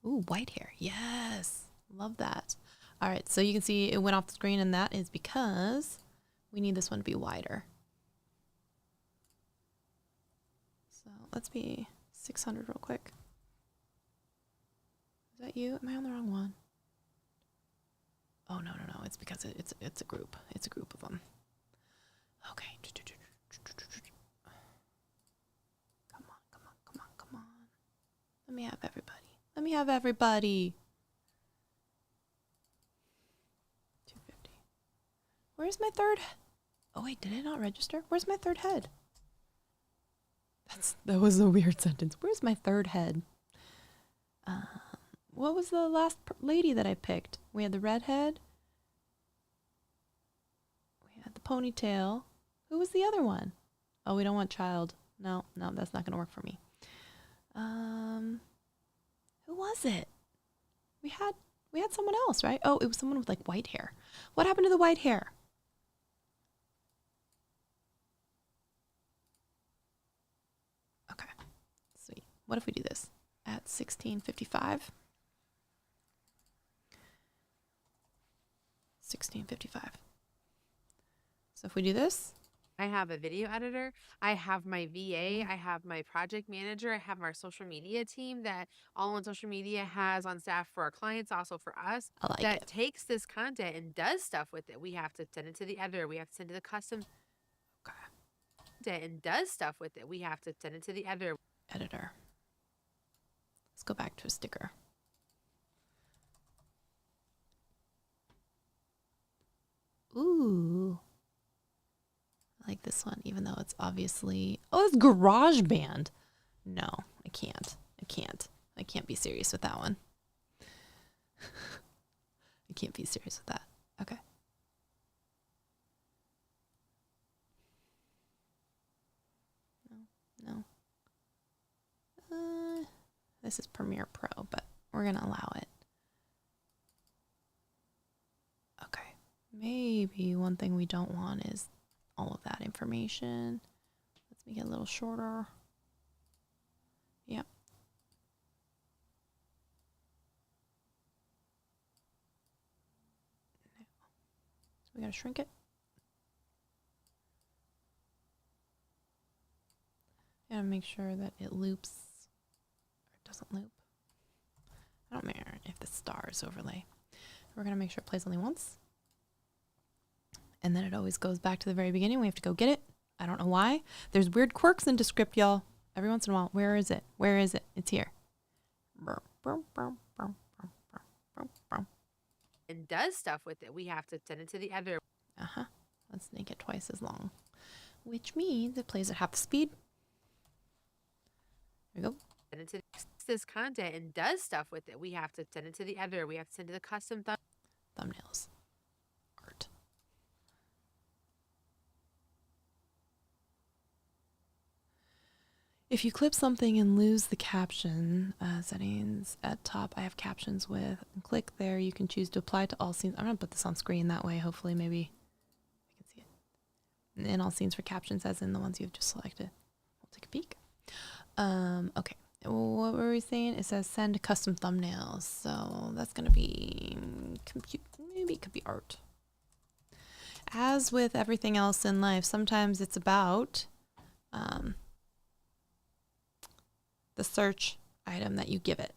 Ooh, white hair. Yes. Love that. All right, so you can see it went off the screen, and that is because we need this one to be wider. So let's be 600 real quick. Is that you? Am I on the wrong one? Oh, no. It's because it's a group. It's a group of them. Okay. Come on. Let me have everybody. 250. Where's my third? Oh, wait, did it not register? Where's my third head? That was a weird sentence. Where's my third head? What was the last lady that I picked? We had the redhead. We had the ponytail. Who was the other one? Oh, we don't want child. No, that's not going to work for me. Who was it? We had someone else, right? Oh, it was someone with like white hair. What happened to the white hair? Okay, sweet. What if we do this at 1655? 1655. So if we do this, I have a video editor. I have my VA. I have my project manager. I have our social media team that all on social media has on staff for our clients, also for us. I like that it. Takes this content and does stuff with it. We have to send it to the editor. We have to send it to the custom content and does stuff with it. We have to send it to the editor. Let's go back to a sticker. Ooh. I like this one, even though it's obviously... Oh, it's GarageBand. No, I can't. I can't be serious with that one. I can't be serious with that. Okay. No. This is Premiere Pro, but we're going to allow it. Okay. Maybe one thing we don't want is all of that information. Let's make it a little shorter. Yep. So we got to shrink it. Gotta make sure that it loops or it doesn't loop. I don't care if the stars overlay. We're gonna make sure it plays only once. And then it always goes back to the very beginning. We have to go get it. I don't know why. There's weird quirks in Descript, y'all. Every once in a while. Where is it? It's here. And does stuff with it. We have to send it to the editor. Let's make it twice as long. Which means it plays at half the speed. There we go. Send it to this content and does stuff with it. We have to send it to the editor. We have to send it to the custom thumbnails. Art. If you clip something and lose the caption, settings at top, I have captions with. Click there. You can choose to apply to all scenes. I'm going to put this on screen that way. Hopefully, maybe I can see it. In all scenes for captions, as in the ones you've just selected. We'll take a peek. Okay. What were we saying? It says send custom thumbnails. So that's going to be maybe it could be art. As with everything else in life, sometimes it's about the search item that you give it.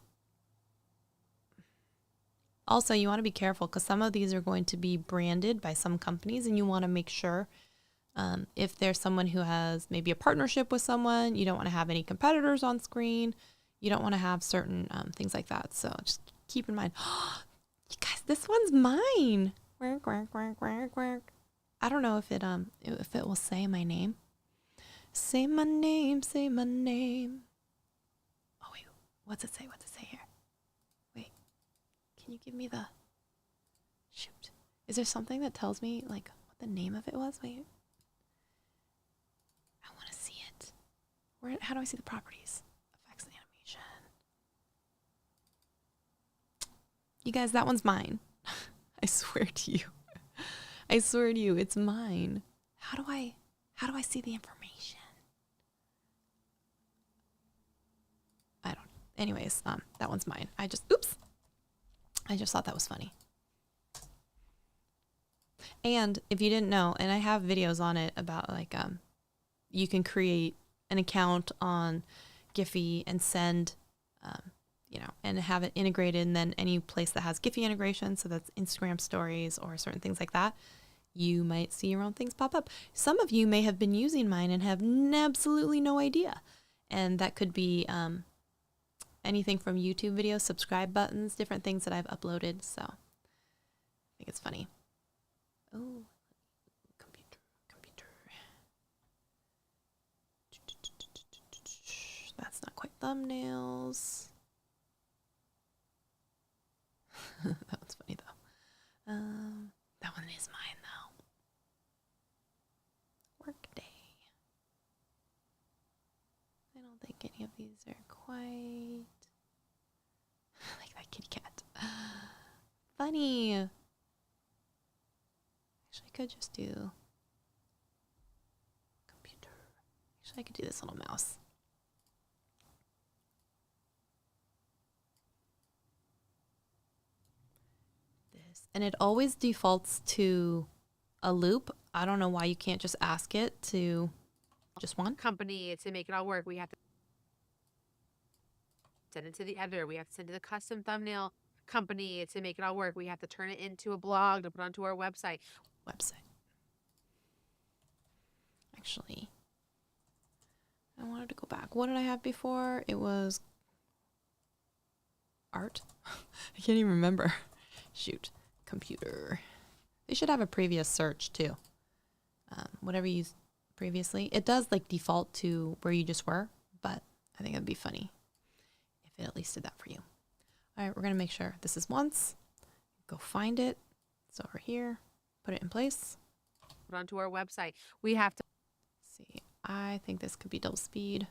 Also, you want to be careful because some of these are going to be branded by some companies, and you want to make sure if there's someone who has maybe a partnership with someone, you don't want to have any competitors on screen. You don't want to have certain things like that. So just keep in mind. You guys, this one's mine. Work, work, work, work, work. I don't know if it will say my name. Say my name, say my name. Oh wait, what's it say? What's it say here? Wait, can you give me the? Shoot, is there something that tells me like what the name of it was? Wait, I want to see it. Where? How do I see the properties? Effects and animation. You guys, that one's mine. I swear to you. I swear to you, it's mine. How do I see the information? I don't know. Anyways, that one's mine. I just thought that was funny. And if you didn't know, and I have videos on it about like you can create an account on Giphy and send and have it integrated, and then any place that has Giphy integration, so that's Instagram stories or certain things like that, you might see your own things pop up. Some of you may have been using mine and have absolutely no idea. And that could be anything from YouTube videos, subscribe buttons, different things that I've uploaded. So I think it's funny. Oh, computer. That's not quite thumbnails. That one's funny though. That one is mine though. Workday. I don't think any of these are quite like that kitty cat. Funny. Actually, I could just do computer. Actually, I could do this little mouse. And it always defaults to a loop. I don't know why you can't just ask it to just one. Company to make it all work. We have to send it to the editor. We have to send it to the custom thumbnail company to make it all work. We have to turn it into a blog to put onto our website. Actually, I wanted to go back. What did I have before? It was art. I can't even remember. Shoot. Computer. They should have a previous search too. Whatever you used previously. It does like default to where you just were, but I think it'd be funny if it at least did that for you. All right, we're going to make sure this is once. Go find it. It's over here. Put it in place. Put onto our website. We have to see. I think this could be double speed.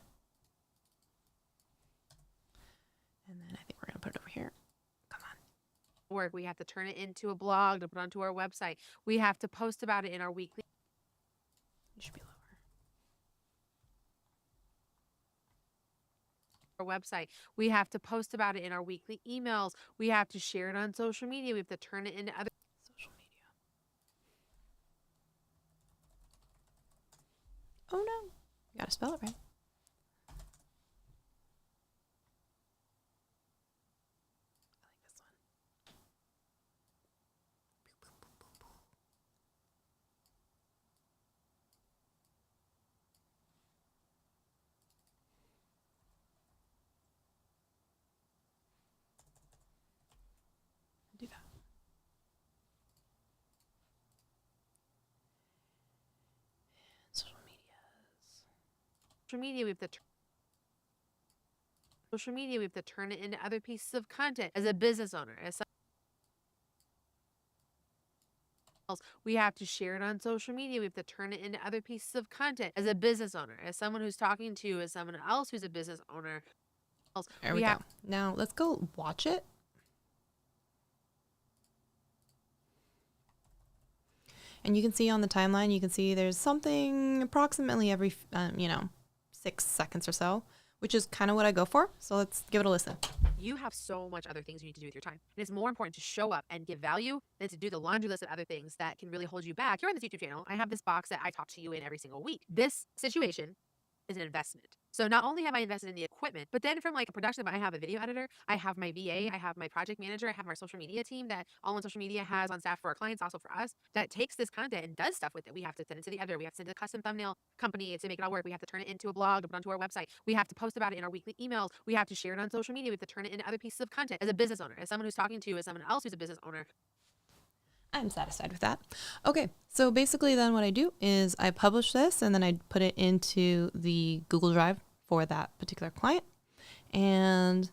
And then I think we're going to put it over here. Work. We have to turn it into a blog to put onto our website. We have to post about it in our weekly. It should be lower. Our website. We have to post about it in our weekly emails. We have to share it on social media. We have to turn it into other social media. Oh no. You gotta spell it right. Do that. Social media. We have to turn it into other pieces of content as a business owner. As We have to share it on social media. We have to turn it into other pieces of content as a business owner, as someone who's talking to, as someone else who's a business owner. There we go. Now let's go watch it. And you can see on the timeline, you can see there's something approximately every, 6 seconds or so, which is kind of what I go for. So let's give it a listen. You have so much other things you need to do with your time. And it's more important to show up and give value than to do the laundry list of other things that can really hold you back. Here on this YouTube channel, I have this box that I talk to you in every single week. This situation is an investment. So not only have I invested in the equipment, but then from like a production, I have a video editor, I have my VA, I have my project manager, I have our social media team that all on social media has on staff for our clients, also for us, that takes this content and does stuff with it. We have to send it to the editor. We have to send it to a custom thumbnail company to make it all work. We have to turn it into a blog, to put onto our website. We have to post about it in our weekly emails. We have to share it on social media. We have to turn it into other pieces of content. As a business owner, as someone who's talking to, as someone else who's a business owner, I'm satisfied with that. Okay, so basically then what I do is I publish this and then I put it into the Google Drive for that particular client. And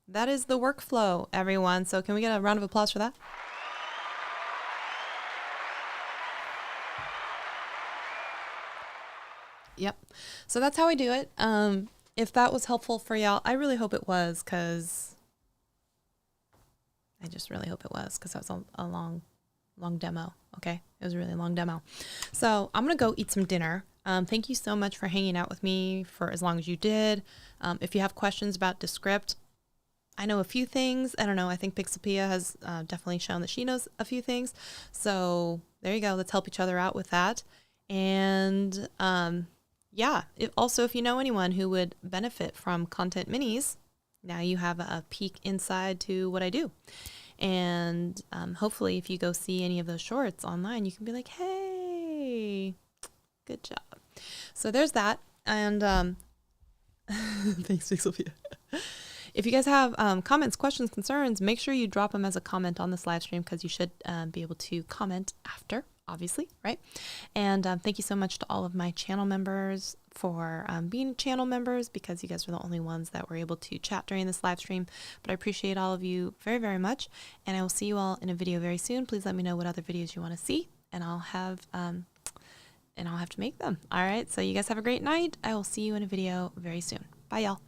that is the workflow, everyone. So can we get a round of applause for that? Yep. So that's how I do it. If that was helpful for y'all, I really hope it was, because I just really hope it was, because that was a long demo. Okay. It was a really long demo. So I'm going to go eat some dinner. Thank you so much for hanging out with me for as long as you did. If you have questions about Descript, I know a few things. I don't know. I think Pixelpia has definitely shown that she knows a few things. So there you go. Let's help each other out with that. And yeah, if you know anyone who would benefit from Content Minis, now you have a peek inside to what I do. And hopefully if you go see any of those shorts online, you can be like, hey, good job. So there's that. And thanks, Pixelpia. If you guys have comments, questions, concerns, make sure you drop them as a comment on this live stream, because you should be able to comment after, obviously, right? And thank you so much to all of my channel members for being channel members, because you guys were the only ones that were able to chat during this live stream. But I appreciate all of you very, very much. And I will see you all in a video very soon. Please let me know what other videos you want to see, and I'll have to make them. All right. So you guys have a great night. I will see you in a video very soon. Bye, y'all.